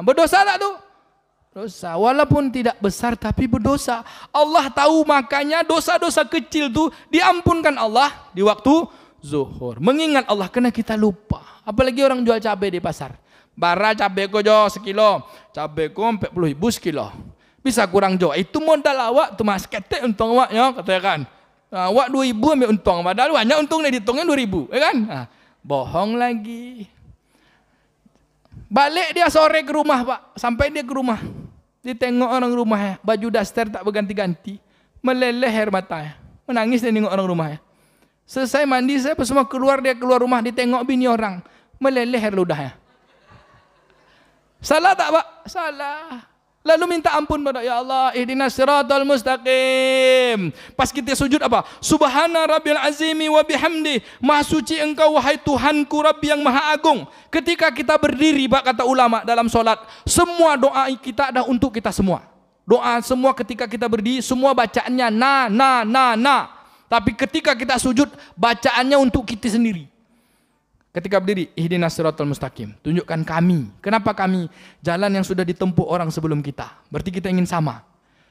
Berdosa tak tuh? Dosa, walaupun tidak besar tapi berdosa. Allah tahu, makanya dosa-dosa kecil tu diampunkan Allah di waktu zuhur. Mengingat Allah, kena kita lupa. Apalagi orang jual cabai di pasar. Bara cabai ko jo sekilo, cabai ko 40.000 sekilo. Bisa kurang jo. Itu modal awak tu mas ketek untung awak ya, katakan. Awak 2.000 ambil untung, padahal banyak untungnya dihitungnya 2.000, ya kan? Bohong lagi. Balik dia sore ke rumah Pak, sampai dia ke rumah. Ditengok orang rumahnya, baju daster tak berganti-ganti, meleleh air matanya, menangis dia tengok orang rumahnya. Selesai mandi saya semua keluar, dia keluar rumah, ditengok bini orang, meleleh air ludahnya. Salah tak Pak? Salah. Lalu minta ampun pada ya Allah, ihdinas siratal mustaqim. Pas kita sujud apa? Subhana rabbil azimi wa bihamdi. Maha suci engkau wahai Tuhanku Rabbi yang maha agung. Ketika kita berdiri, Pak, kata ulama dalam solat, semua doa kita ada untuk kita semua. Doa semua ketika kita berdiri, semua bacaannya na. Tapi ketika kita sujud, bacaannya untuk kita sendiri. Ketika berdiri, ihdinas siratal mustaqim, tunjukkan kami. Kenapa kami? Jalan yang sudah ditempuh orang sebelum kita. Berarti kita ingin sama.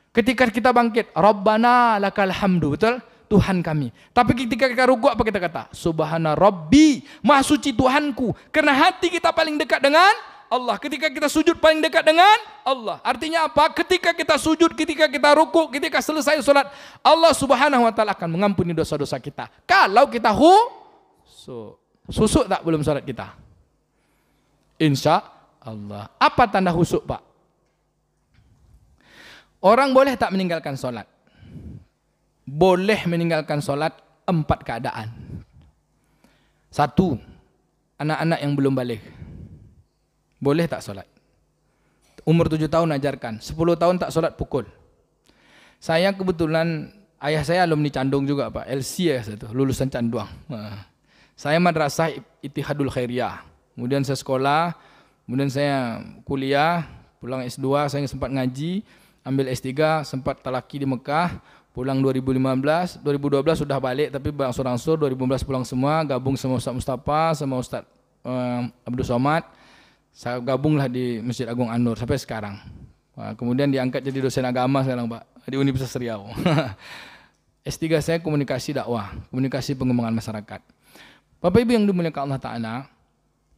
Ketika kita bangkit, Rabbana lakal hamdu, betul? Tuhan kami. Tapi ketika kita rukuk, apa kita kata? Subhana Rabbi, maha suci Tuhanku. Karena hati kita paling dekat dengan Allah. Ketika kita sujud paling dekat dengan Allah. Artinya apa? Ketika kita sujud, ketika kita rukuk, ketika selesai solat, Allah subhanahu wa ta'ala akan mengampuni dosa-dosa kita. Kalau kita susuk tak belum salat kita? Insya Allah. Apa tanda husuk Pak? Orang boleh tak meninggalkan solat? Boleh meninggalkan solat 4 keadaan. 1, anak-anak yang belum balik. Boleh tak solat? Umur 7 tahun ajarkan, 10 tahun tak solat pukul. Saya kebetulan, ayah saya alumni Candung juga Pak, LC ya, lulusan Canduang. Saya madrasah Ittihadul Khairiyah. Kemudian saya sekolah, kemudian saya kuliah, pulang S2, saya sempat ngaji, ambil S3, sempat talaki di Mekah, pulang 2015, 2012 sudah balik tapi berangsur-angsur, 2015 pulang semua, gabung sama Ustaz Mustafa, sama Ustaz Abdul Somad. Saya gabunglah di Masjid Agung An-Nur sampai sekarang. Kemudian diangkat jadi dosen agama sekarang Pak, di Universitas Riau. S3 saya komunikasi dakwah, komunikasi pengembangan masyarakat. Bapak Ibu yang dimuliakan Allah Ta'ala,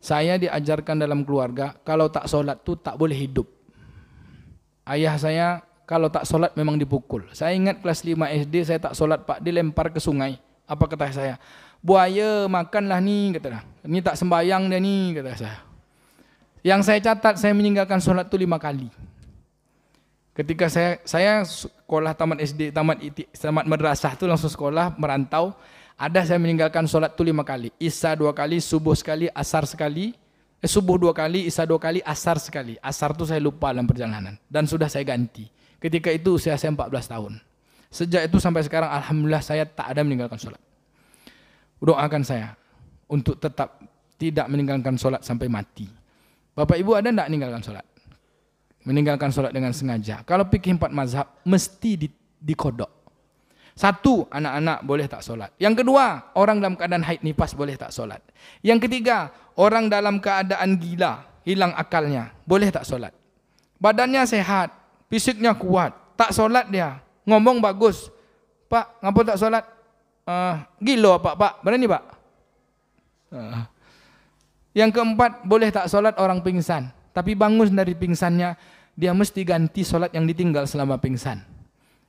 saya diajarkan dalam keluarga, kalau tak solat tu tak boleh hidup. Ayah saya Kalau tak sholat memang dipukul. Saya ingat kelas 5 SD saya tak sholat Pak, dilempar ke sungai. Apa kata saya? Buaya makanlah nih, kata dia. Ini tak sembayang dia nih, kata saya. Yang saya catat, saya meninggalkan sholat itu 5 kali. Ketika saya sekolah tamat SD, tamat madrasah itu langsung sekolah, merantau. Ada saya meninggalkan sholat itu 5 kali. Isya 2 kali, subuh sekali, asar sekali. Subuh 2 kali, isya 2 kali, asar sekali. Asar itu saya lupa dalam perjalanan. Dan sudah saya ganti. Ketika itu usia saya 14 tahun. Sejak itu sampai sekarang alhamdulillah saya tak ada meninggalkan sholat. Doakan saya untuk tetap tidak meninggalkan sholat sampai mati. Bapak ibu ada tidak meninggalkan sholat? Meninggalkan sholat dengan sengaja. Kalau fikih 4 mazhab mesti dikodok. 1, anak-anak boleh tak sholat. Yang kedua, orang dalam keadaan haid nifas boleh tak sholat. Yang ketiga, orang dalam keadaan gila, hilang akalnya, boleh tak sholat. Badannya sehat, fisiknya kuat, tak sholat dia, ngomong bagus. Pak, ngapa tak sholat? Gila Pak, berani Pak? Yang keempat, boleh tak sholat orang pingsan. Tapi bangun dari pingsannya, dia mesti ganti sholat yang ditinggal selama pingsan.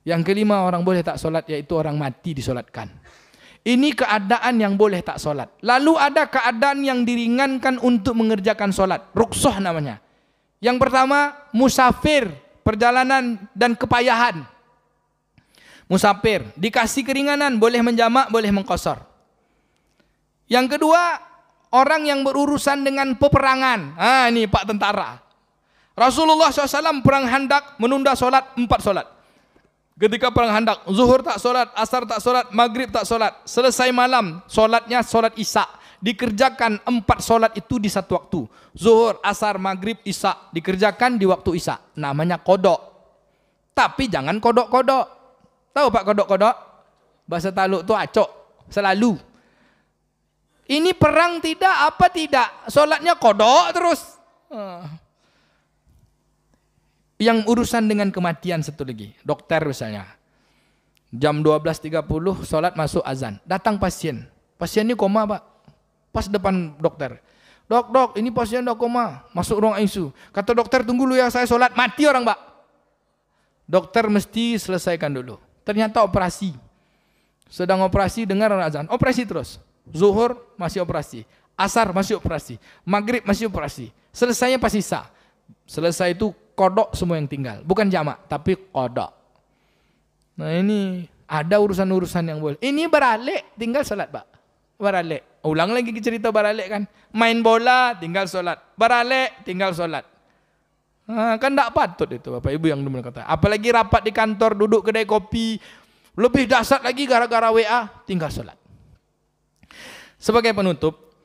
Yang kelima, orang boleh tak sholat, yaitu orang mati disolatkan. Ini keadaan yang boleh tak sholat. Lalu ada keadaan yang diringankan untuk mengerjakan sholat. Rukhsah namanya. Yang pertama, musafir, perjalanan dan kepayahan. Musafir, dikasih keringanan, boleh menjamak, boleh mengqasar. Yang kedua, orang yang berurusan dengan peperangan. Ini Pak tentara. Rasulullah SAW perang Handak menunda sholat 4 sholat. Ketika perang Handak, zuhur tak sholat, asar tak sholat, maghrib tak sholat. Selesai malam, sholatnya sholat isya. Dikerjakan 4 sholat itu di satu waktu. Zuhur, asar, maghrib, isya. Dikerjakan di waktu isya. Namanya kodok. Tapi jangan kodok-kodok. Tahu Pak kodok-kodok? Bahasa Taluk itu acok. Selalu. Ini perang tidak, apa tidak? Sholatnya kodok terus. Yang urusan dengan kematian satu lagi. Dokter misalnya. Jam 12.30 sholat masuk azan. Datang pasien. Pasien ini koma Pak. Pas depan dokter. Dok, ini pasien dah koma. Masuk ruang ICU. Kata dokter, tunggu dulu ya saya sholat. Mati orang Pak. Dokter mesti selesaikan dulu. Ternyata operasi. Sedang operasi, dengar azan. Operasi terus. Zuhur masih operasi. Asar masih operasi. Maghrib masih operasi. Selesainya pas isya. Selesai itu kodok semua yang tinggal. Bukan jamak, tapi kodok. Nah ini ada urusan-urusan yang boleh. Ini beralik, tinggal sholat Pak. Beralik. Ulang lagi cerita beralik kan. Main bola, tinggal sholat. Beralik, tinggal sholat. Kan tak patut itu Bapak Ibu yang dulu kata. Apalagi rapat di kantor, duduk kedai kopi. Lebih dahsyat lagi gara-gara WA, tinggal sholat. Sebagai penutup,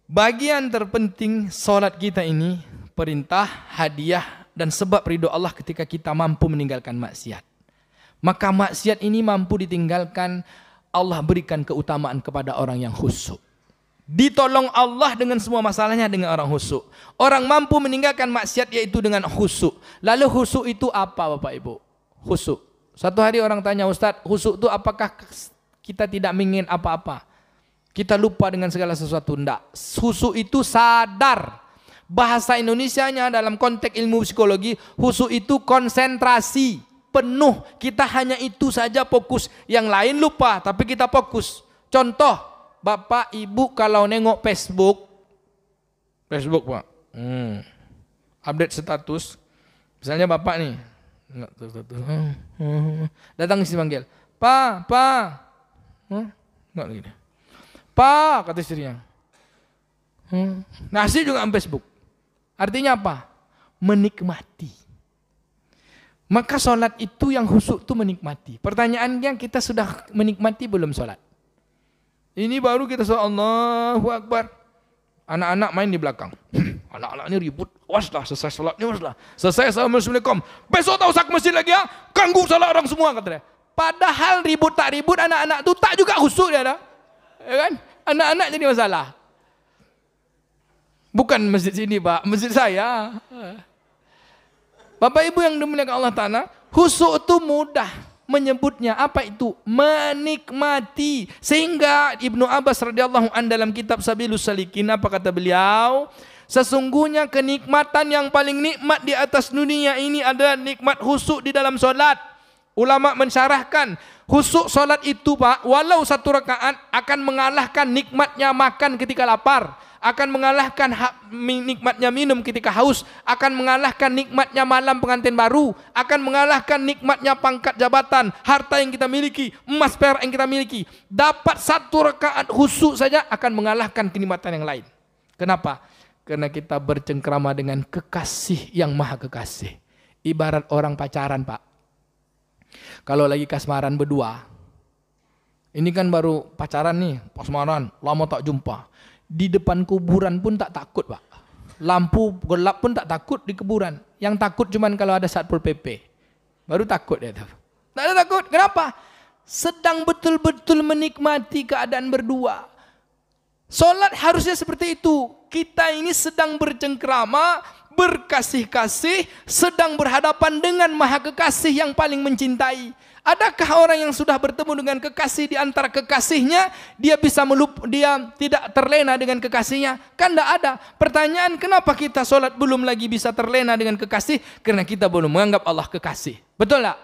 bagian terpenting sholat kita ini perintah, hadiah, dan sebab ridho Allah ketika kita mampu meninggalkan maksiat. Maka maksiat ini mampu ditinggalkan, Allah berikan keutamaan kepada orang yang khusyuk. Ditolong Allah dengan semua masalahnya dengan orang khusyuk. Orang mampu meninggalkan maksiat yaitu dengan khusyuk. Lalu khusyuk itu apa Bapak Ibu? Khusyuk. Satu hari orang tanya, Ustaz, khusyuk itu apakah kita tidak ingin apa-apa? Kita lupa dengan segala sesuatu? Tidak. Khusyuk itu sadar. Bahasa Indonesianya dalam konteks ilmu psikologi, khusyuk itu konsentrasi penuh. Kita hanya itu saja fokus. Yang lain lupa, tapi kita fokus. Contoh, Bapak Ibu kalau nengok Facebook Pak, update status. Misalnya Bapak nih, datang isi panggil, Pak, enggak gini. Pak, kata istrinya. Ngasih juga Facebook. Artinya apa? Menikmati. Maka sholat itu yang khusyuk itu menikmati. Pertanyaannya, kita sudah menikmati belum sholat? Ini baru kita sholat Allahu Akbar. Anak-anak main di belakang. Anak-anak ini ribut. Waslah, selesai sholatnya waslah. Selesai Assalamualaikum. Besok tak usah ke masjid lagi ya. Ganggu sholat orang semua katanya. Padahal ribut tak ribut, anak-anak itu tak juga khusyuk dia dah. Ya kan? Anak-anak jadi masalah. Bukan masjid sini Pak, masjid saya. Bapak Ibu yang dimuliakan Allah Ta'ala, khusyuk itu mudah menyebutnya. Apa itu? Menikmati. Sehingga Ibnu Abbas radhiyallahu an dalam kitab Sabilus Salikin, apa kata beliau? Sesungguhnya kenikmatan yang paling nikmat di atas dunia ini adalah nikmat khusyuk di dalam solat. Ulama mensyarahkan, khusyuk solat itu Pak, walau satu rakaat akan mengalahkan nikmatnya makan ketika lapar, akan mengalahkan nikmatnya minum ketika haus, akan mengalahkan nikmatnya malam pengantin baru, akan mengalahkan nikmatnya pangkat jabatan, harta yang kita miliki, emas perak yang kita miliki. Dapat satu rakaat khusyuk saja akan mengalahkan kenikmatan yang lain. Kenapa? Karena kita bercengkrama dengan kekasih yang maha kekasih. Ibarat orang pacaran Pak. Kalau lagi kasmaran berdua, ini kan baru pacaran nih, kasmaran, lama tak jumpa. Di depan kuburan pun tak takut Pak. Lampu gelap pun tak takut di kuburan. Yang takut cuman kalau ada Satpol PP. Baru takut dia tuh. Tak ada takut. Kenapa? Sedang betul-betul menikmati keadaan berdua. Solat harusnya seperti itu. Kita ini sedang bercengkrama, berkasih-kasih, sedang berhadapan dengan maha kekasih yang paling mencintai. Adakah orang yang sudah bertemu dengan kekasih di antara kekasihnya, dia tidak terlena dengan kekasihnya? Kan tidak ada. Pertanyaan, kenapa kita solat belum lagi bisa terlena dengan kekasih? Karena kita belum menganggap Allah kekasih. Betul tak?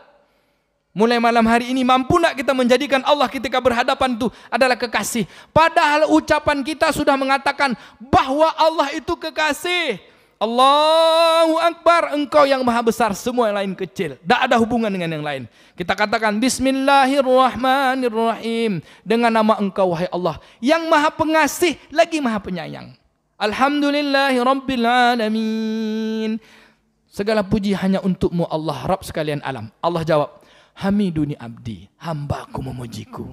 Mulai malam hari ini, mampu tak kita menjadikan Allah ketika berhadapan itu adalah kekasih? Padahal ucapan kita sudah mengatakan bahwa Allah itu kekasih. Allahu Akbar, engkau yang maha besar, semua yang lain kecil. Tak ada hubungan dengan yang lain. Kita katakan Bismillahirrahmanirrahim. Dengan nama engkau wahai Allah, yang maha pengasih lagi maha penyayang. Alhamdulillahirrabbilalamin. Segala puji hanya untukmu Allah, Rabb sekalian alam. Allah jawab, Hamiduni abdi, hambaku memujiku.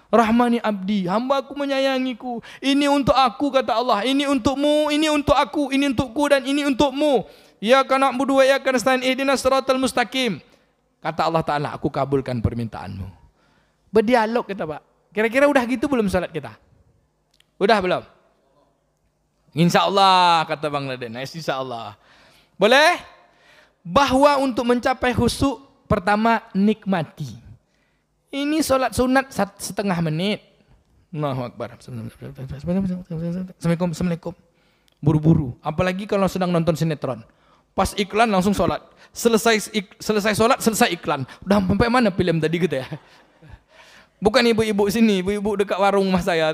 Rahmani abdi, hambaku menyayangiku. Ini untuk aku, kata Allah. Ini untukmu, ini untuk aku, ini untukku, dan ini untukmu. Ya kana na'budu wa iyyaka nasta'in ihdinas siratal mustaqim. Kata Allah Ta'ala, aku kabulkan permintaanmu. Berdialog kita Pak. Kira-kira udah gitu belum salat kita? Udah belum? InsyaAllah, kata Bang Raden. InsyaAllah. Boleh? Bahwa untuk mencapai khusyuk, pertama nikmati. Ini solat sunat setengah menit. Allahu Akbar. Assalamualaikum. Buru-buru. Apalagi kalau sedang nonton sinetron. Pas iklan langsung solat. Selesai solat, selesai iklan. Udah sampai mana film tadi gitu ya? Bukan ibu-ibu sini, ibu-ibu dekat warung rumah saya.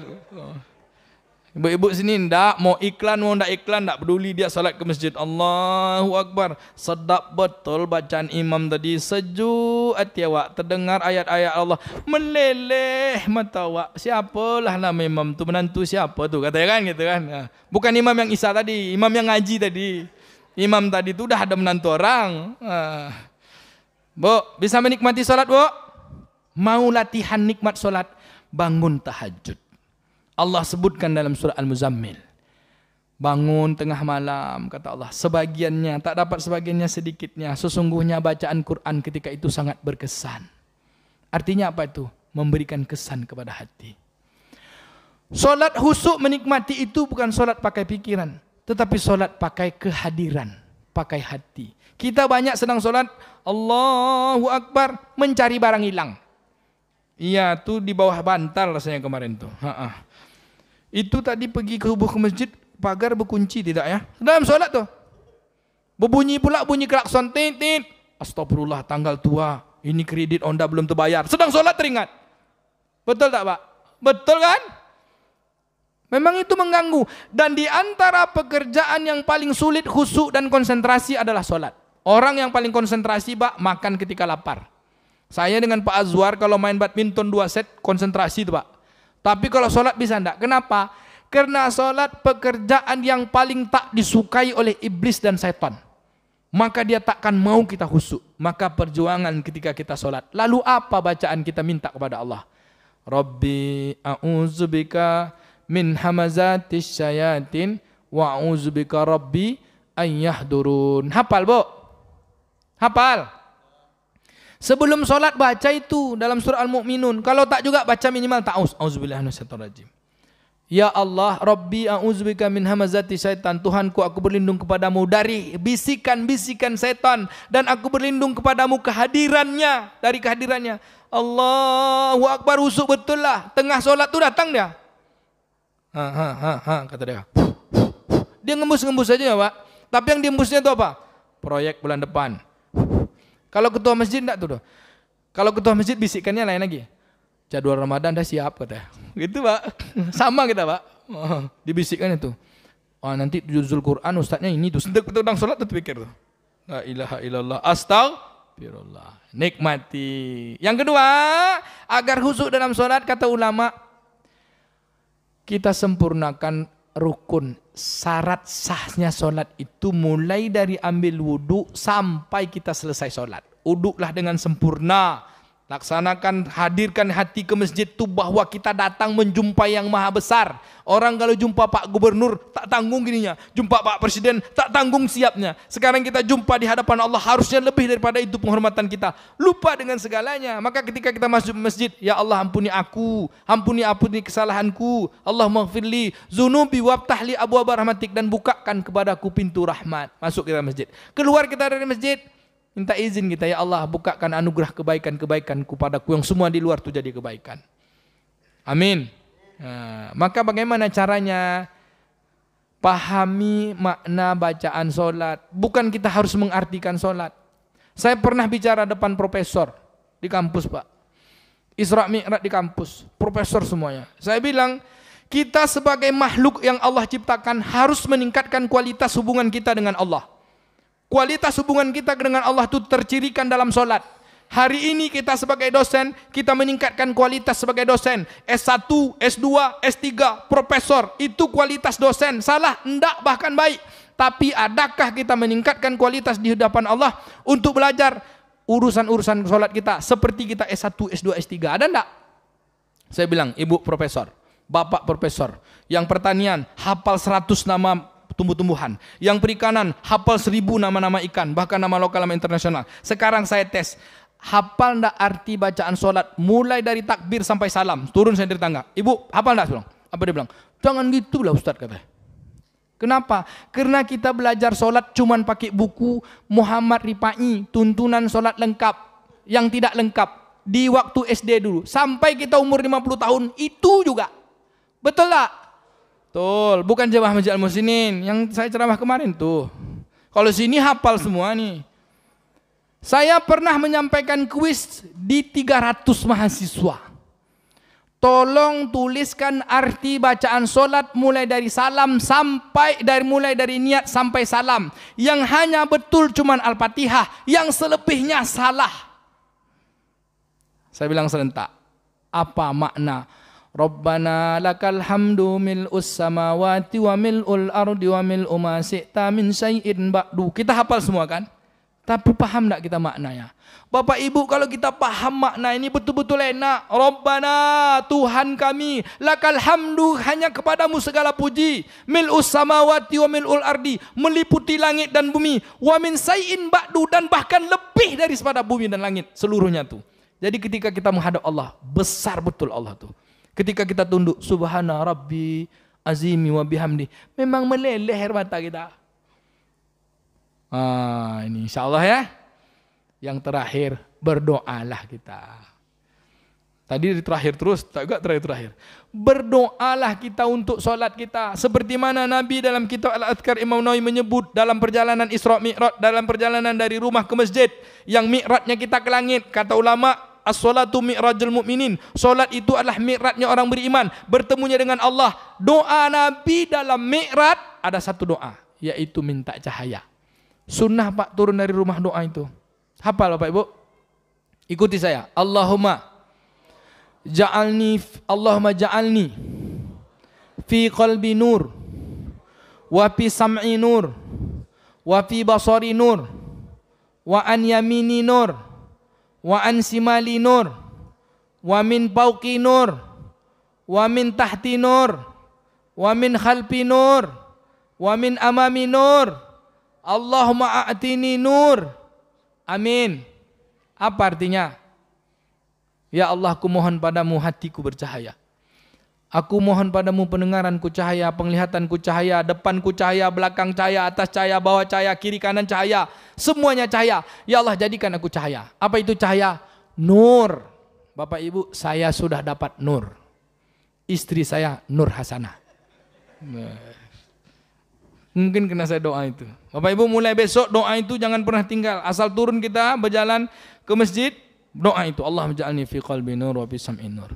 Ibu-ibu sini ndak mau iklan, mau ndak iklan, ndak peduli, dia salat ke masjid. Allahu Akbar. Sedap betul bacaan imam tadi, sejuk hati awak. Terdengar ayat-ayat Allah, meleleh mata awak. Siapalah nama imam tu, menantu siapa tu, katanya kan gitu kan. Bukan imam yang Isa tadi, imam yang ngaji tadi. Imam tadi tu dah ada menantu orang. Bu, bisa menikmati salat, Bu? Mau latihan nikmat salat? Bangun tahajud. Allah sebutkan dalam surah Al-Muzammil. Bangun tengah malam, kata Allah. Sebagiannya, tak dapat sebagiannya sedikitnya. Sesungguhnya bacaan Quran ketika itu sangat berkesan. Artinya apa itu? Memberikan kesan kepada hati. Solat khusyuk menikmati itu bukan solat pakai pikiran. Tetapi solat pakai kehadiran. Pakai hati. Kita banyak sedang solat, Allahu Akbar, mencari barang hilang. Iya, tuh di bawah bantal rasanya kemarin tuh. Itu tadi pergi ke masjid, pagar berkunci tidak ya? Dalam solat tuh. Berbunyi pula bunyi klakson, tit tit. Astagfirullah, tanggal tua. Ini kredit Honda belum terbayar. Sedang solat teringat. Betul tak Pak? Betul kan? Memang itu mengganggu. Dan di antara pekerjaan yang paling sulit khusyuk dan konsentrasi adalah solat. Orang yang paling konsentrasi Pak, makan ketika lapar. Saya dengan Pak Azwar kalau main badminton 2 set konsentrasi itu Pak. Tapi kalau solat bisa enggak? Kenapa? Karena solat pekerjaan yang paling tak disukai oleh iblis dan syaitan. Maka dia takkan mau kita khusyuk. Maka perjuangan ketika kita solat. Lalu apa bacaan kita minta kepada Allah? Rabbi a'udzubika min hamazatis syayatin wa a'udzubika rabbi an yahdurun. Hafal Bu? Hafal? Sebelum solat baca itu dalam surah Al-Mu'minun. Kalau tak juga baca minimal ta'awuz. Auzubillahi minasyaitonirrajim. Ya Allah, Rabbi a'udzubika min hamazati syaitan. Tuhanku, aku berlindung kepadamu dari bisikan-bisikan setan, dan aku berlindung kepadamu kehadirannya, dari kehadirannya. Allahu Akbar, husuk betul lah. Tengah solat tu datang dia. Kata dia. Dia ngembus-ngembus saja ya Pak. Tapi yang diembusnya itu apa? Proyek bulan depan. Kalau ketua masjid enggak tuh. Kalau ketua masjid bisikannya lain lagi. Jadwal Ramadan dah siap katanya. Gitu Pak. Sama kita Pak. Dibisikkan itu. Nanti juzul Quran ustadznya ini tuh. Sedek tentang sholat tuh pikir tuh. La ilaha illallah. Astagfirullah. Nikmati. Yang kedua, agar khusyuk dalam sholat kata ulama, kita sempurnakan rukun. Syarat sahnya sholat itu mulai dari ambil wudhu sampai kita selesai sholat. Wudhulah dengan sempurna. Laksanakan, hadirkan hati ke masjid itu bahwa kita datang menjumpai yang maha besar. Orang kalau jumpa Pak Gubernur tak tanggung gininya, jumpa Pak Presiden tak tanggung siapnya. Sekarang kita jumpa di hadapan Allah harusnya lebih daripada itu penghormatan kita. Lupa dengan segalanya. Maka ketika kita masuk masjid, ya Allah ampuni aku, ampuni kesalahanku. Allah maghfirli zunubi wabtahli abwaab rahmatik, dan bukakan kepadaku pintu rahmat. Masuk kita masjid. Keluar kita dari masjid, minta izin kita, ya Allah bukakan anugerah kebaikan-kebaikan kepadaku yang semua di luar itu jadi kebaikan. Amin. Nah, maka bagaimana caranya? Pahami makna bacaan solat. Bukan kita harus mengartikan solat. Saya pernah bicara depan profesor di kampus Pak. Isra Mi'raj di kampus. Profesor semuanya. Saya bilang, kita sebagai makhluk yang Allah ciptakan harus meningkatkan kualitas hubungan kita dengan Allah. Kualitas hubungan kita dengan Allah itu tercirikan dalam solat. Hari ini kita sebagai dosen, kita meningkatkan kualitas sebagai dosen. S1, S2, S3, profesor, itu kualitas dosen. Salah? Enggak, bahkan baik. Tapi adakah kita meningkatkan kualitas di hadapan Allah untuk belajar urusan-urusan solat kita seperti kita S1, S2, S3? Ada enggak? Saya bilang, ibu profesor, bapak profesor, yang pertanian hafal 100 nama tumbuh-tumbuhan, yang perikanan hafal 1000 nama-nama ikan, bahkan nama lokal nama internasional. Sekarang saya tes, hafal ndak arti bacaan solat mulai dari takbir sampai salam? Turun saya dari tangga, ibu hafal ndak? Apa dia bilang? Jangan gitu lah Ustaz katanya. Kenapa? Karena kita belajar solat cuman pakai buku Muhammad Rifai, tuntunan solat lengkap, yang tidak lengkap di waktu SD dulu, sampai kita umur 50 tahun itu juga. Betul tak? Betul, bukan jemaah Masjid Al-Muhsinin yang saya ceramah kemarin tuh. Kalau sini hafal semua nih. Saya pernah menyampaikan kuis di 300 mahasiswa. Tolong tuliskan arti bacaan solat mulai dari salam mulai dari niat sampai salam. Yang hanya betul cuman Al-Fatihah, yang selebihnya salah. Saya bilang serentak. Apa makna Rabbana lakal hamdu mil'us samawati wa mil'ul ardi wa mil'u ma syi'ta min syai'in ba'du. Kita hafal semua kan? Tapi paham tak kita maknanya? Bapak Ibu, kalau kita paham makna ini betul-betul enak. Rabbana, Tuhan kami, lakal hamdu, hanya kepadamu segala puji. Mil'us samawati wa mil'ul ardi, meliputi langit dan bumi. Wa min syai'in ba'du, dan bahkan lebih daripada bumi dan langit, seluruhnya tuh. Jadi ketika kita menghadap Allah, besar betul Allah tuh. Ketika kita tunduk, subhana rabbi azimi wa bihamdi, memang meleleh air mata kita. Ini insya Allah ya. Yang terakhir, berdoalah kita. Tadi terakhir terus, tak terakhir. Berdoalah kita untuk solat kita. Seperti mana Nabi dalam kitab Al-Adhkar Imam Nawawi menyebut dalam perjalanan Isra Mi'raj, dalam perjalanan dari rumah ke masjid, yang mi'rajnya kita ke langit. Kata ulama, as-salatu mi'rajul mu'minin. Solat itu adalah mi'rajnya orang beriman, bertemunya dengan Allah. Doa Nabi dalam mi'raj ada satu doa, yaitu minta cahaya. Sunnah Pak, turun dari rumah doa itu. Hafal Bapak Ibu? Ikuti saya. Allahumma ja'alni fi qalbi nur, wa fi sam'i nur, wa fi basari nur, wa an yamini nur, wa an simali nur, wa min fawqi nur, wa min tahti nur, wa min khalfi nur, wa min amami nur. Allahumma a'tini nur. Amin. Apa artinya? Ya Allah, aku mohon padamu hatiku bercahaya. Aku mohon padamu pendengaranku cahaya, penglihatanku cahaya, depanku cahaya, belakang cahaya, atas cahaya, bawah cahaya, kiri kanan cahaya. Semuanya cahaya. Ya Allah, jadikan aku cahaya. Apa itu cahaya? Nur. Bapak Ibu, saya sudah dapat nur. Istri saya Nur Hasanah. Mungkin kena saya doa itu. Bapak Ibu mulai besok doa itu jangan pernah tinggal. Asal turun kita berjalan ke masjid, doa itu. Allahumma ja'alni fi qalbi nur wa fi sam'i nur.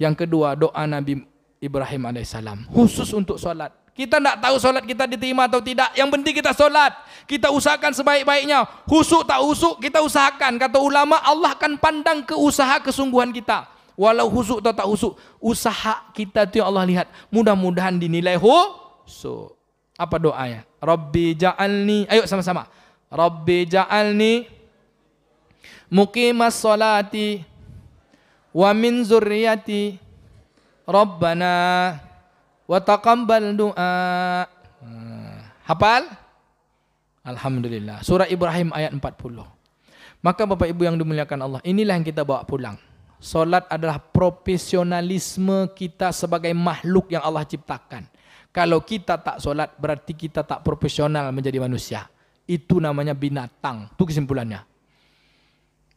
Yang kedua, doa Nabi Ibrahim alaihissalam. Khusus untuk solat. Kita tidak tahu solat kita diterima atau tidak. Yang penting kita solat. Kita usahakan sebaik-baiknya. Husuk tak husuk kita usahakan. Kata ulama, Allah akan pandang ke usaha kesungguhan kita. Walau husuk atau tak husuk, usaha kita itu Allah lihat. Mudah-mudahan dinilai husuk. Apa doanya? Rabbi ja'alni, ayo sama-sama. Rabbi ja'alni muqimas salati wa min zurriyati Rabbana wa taqabbal du'a. Hafal? Alhamdulillah. Surah Ibrahim ayat 40. Maka Bapak Ibu yang dimuliakan Allah, inilah yang kita bawa pulang. Solat adalah profesionalisme kita sebagai makhluk yang Allah ciptakan. Kalau kita tak solat, berarti kita tak profesional menjadi manusia. Itu namanya binatang. Itu kesimpulannya.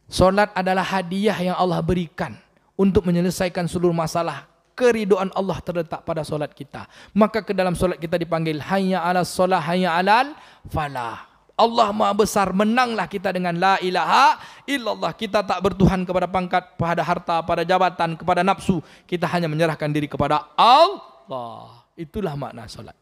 Solat adalah hadiah yang Allah berikan untuk menyelesaikan seluruh masalah. Keridhaan Allah terletak pada solat kita. Maka ke dalam solat kita dipanggil hayya ala solah, hayya alal falah. Allah Maha Besar, menanglah kita dengan la ilaha illallah. Kita tak bertuhan kepada pangkat, pada harta, pada jabatan, kepada nafsu. Kita hanya menyerahkan diri kepada Allah. Itulah makna solat.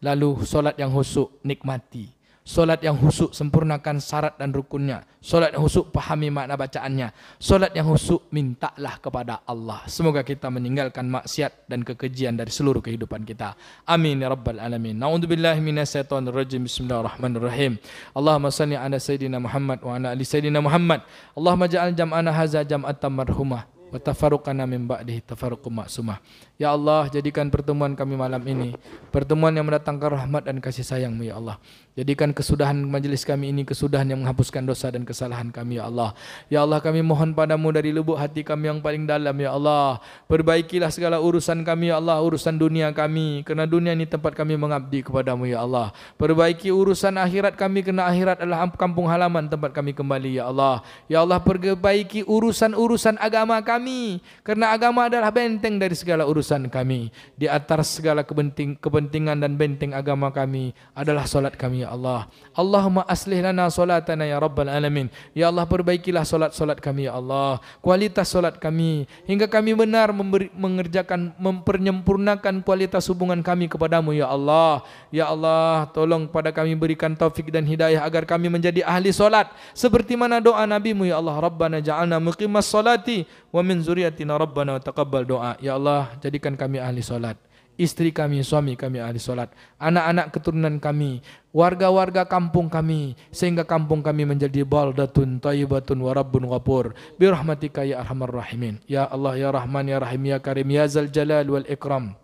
Lalu solat yang khusyuk nikmati. Solat yang khusyuk sempurnakan syarat dan rukunnya. Solat yang khusyuk pahami makna bacaannya. Solat yang khusyuk mintalah kepada Allah. Semoga kita meninggalkan maksiat dan kekejian dari seluruh kehidupan kita. Amin ya rabbal alamin. Na'udzubillahi minasyaitonir rajim. Bismillahirrahmanirrahim. Allahumma salli ala sayyidina Muhammad wa ala ali sayyidina Muhammad. Allahumma ja'al jam'ana hadza jam'atan marhumah wa tafarruqana min ba'dihi tafarruqum ma'sumah. Ya Allah, jadikan pertemuan kami malam ini pertemuan yang mendatangkan rahmat dan kasih sayang-Mu ya Allah. Jadikan kesudahan majlis kami ini kesudahan yang menghapuskan dosa dan kesalahan kami ya Allah. Ya Allah, kami mohon padamu dari lubuk hati kami yang paling dalam ya Allah. Perbaikilah segala urusan kami ya Allah, urusan dunia kami, kerana dunia ini tempat kami mengabdi kepadamu ya Allah. Perbaiki urusan akhirat kami, kerana akhirat adalah kampung halaman tempat kami kembali ya Allah. Ya Allah, perbaiki urusan-urusan agama kami, kerana agama adalah benteng dari segala urusan kami. Di atas segala kepentingan dan benteng agama kami adalah solat kami ya Allah. Allahumma aslih lana solatana ya rabbal alamin. Ya Allah, perbaikilah solat-solat kami ya Allah, kualitas solat kami, hingga kami benar mengerjakan, mempernyempurnakan kualitas hubungan kami kepadamu ya Allah. Ya Allah, tolong pada kami berikan taufik dan hidayah agar kami menjadi ahli solat seperti mana doa Nabi-Mu ya Allah. Rabbana ja'alna muqimas salati wa min zuriyatina rabbana wa taqabbal doa. Ya Allah, jadikan kami ahli solat, istri kami, suami kami ahli solat, anak-anak keturunan kami, warga-warga kampung kami, sehingga kampung kami menjadi baldatun tayyibatun wa rabbun ghafur birahmatika ya arhamar rahimin. Ya Allah, ya Rahman, ya Rahim, ya Karim, ya Zal Jalal wal Ikram.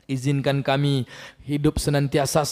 Izinkan kami hidup senantiasa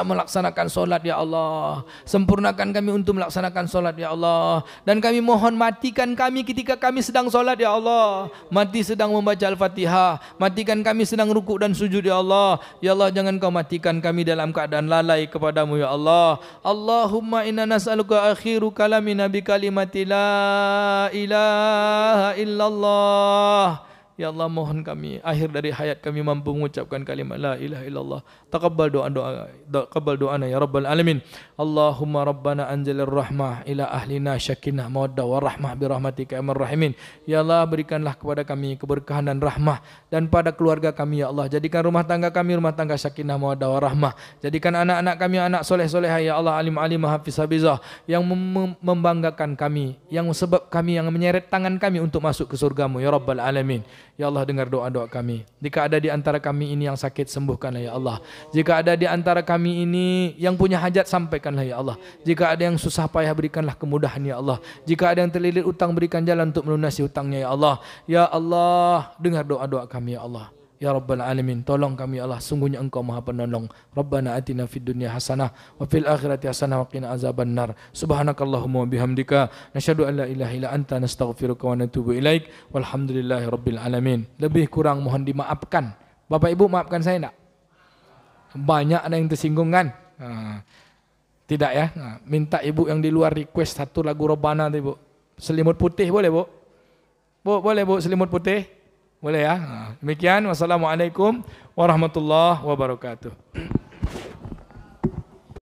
melaksanakan solat ya Allah. Sempurnakan kami untuk melaksanakan solat ya Allah. Dan kami mohon matikan kami ketika kami sedang solat ya Allah. Mati sedang membaca Al-Fatihah, matikan kami sedang rukuk dan sujud ya Allah. Ya Allah, jangan kau matikan kami dalam keadaan lalai kepadamu ya Allah. Allahumma inna nas'aluka akhiru kalamina bi kalimati la ilaha illallah. Ya Allah, mohon kami akhir dari hayat kami mampu mengucapkan kalimat la ilaha illallah. Taqabbal doa-doana ya rabbal alamin. Allahumma rabbana anzilir rahmah ila ahlina syakinah mawaddah warahmah birahmatika ya arhamar rahimin. Ya Allah, berikanlah kepada kami keberkahan dan rahmah, dan pada keluarga kami ya Allah. Jadikan rumah tangga kami rumah tangga syakinah mawaddah warahmah. Jadikan anak-anak kami anak soleh-solehah ya Allah, alim-alimah hafizah yang membanggakan kami, yang sebab kami yang menyeret tangan kami untuk masuk ke surgamu ya rabbal alamin. Ya Allah, dengar doa-doa kami. Jika ada di antara kami ini yang sakit, sembuhkanlah ya Allah. Jika ada di antara kami ini yang punya hajat, sampaikanlah ya Allah. Jika ada yang susah payah, berikanlah kemudahan ya Allah. Jika ada yang terlilit utang, berikan jalan untuk melunasi utangnya ya Allah. Ya Allah, dengar doa-doa kami ya Allah. Ya Rabbal Alamin, tolong kami ya Allah, sungguhnya Engkau Maha Penolong. Rabbana atina fid dunya hasanah wa fil akhirati hasanah wa qina azabannar. Subhanakallahumma wa bihamdika nasyhadu an la ilaha illa anta nastaghfiruka wa natubu ilaik. Walhamdulillahi rabbil alamin. Lebih kurang mohon dimaafkan. Bapak Ibu, maafkan saya enggak? Banyak ada yang tersinggung kan? Tidak ya? Minta Ibu yang di luar request satu lagu Robana tu Ibu. Selimut putih boleh Bu? Boleh Bu, selimut putih? Boleh ya? Demikian. Wassalamualaikum warahmatullahi wabarakatuh.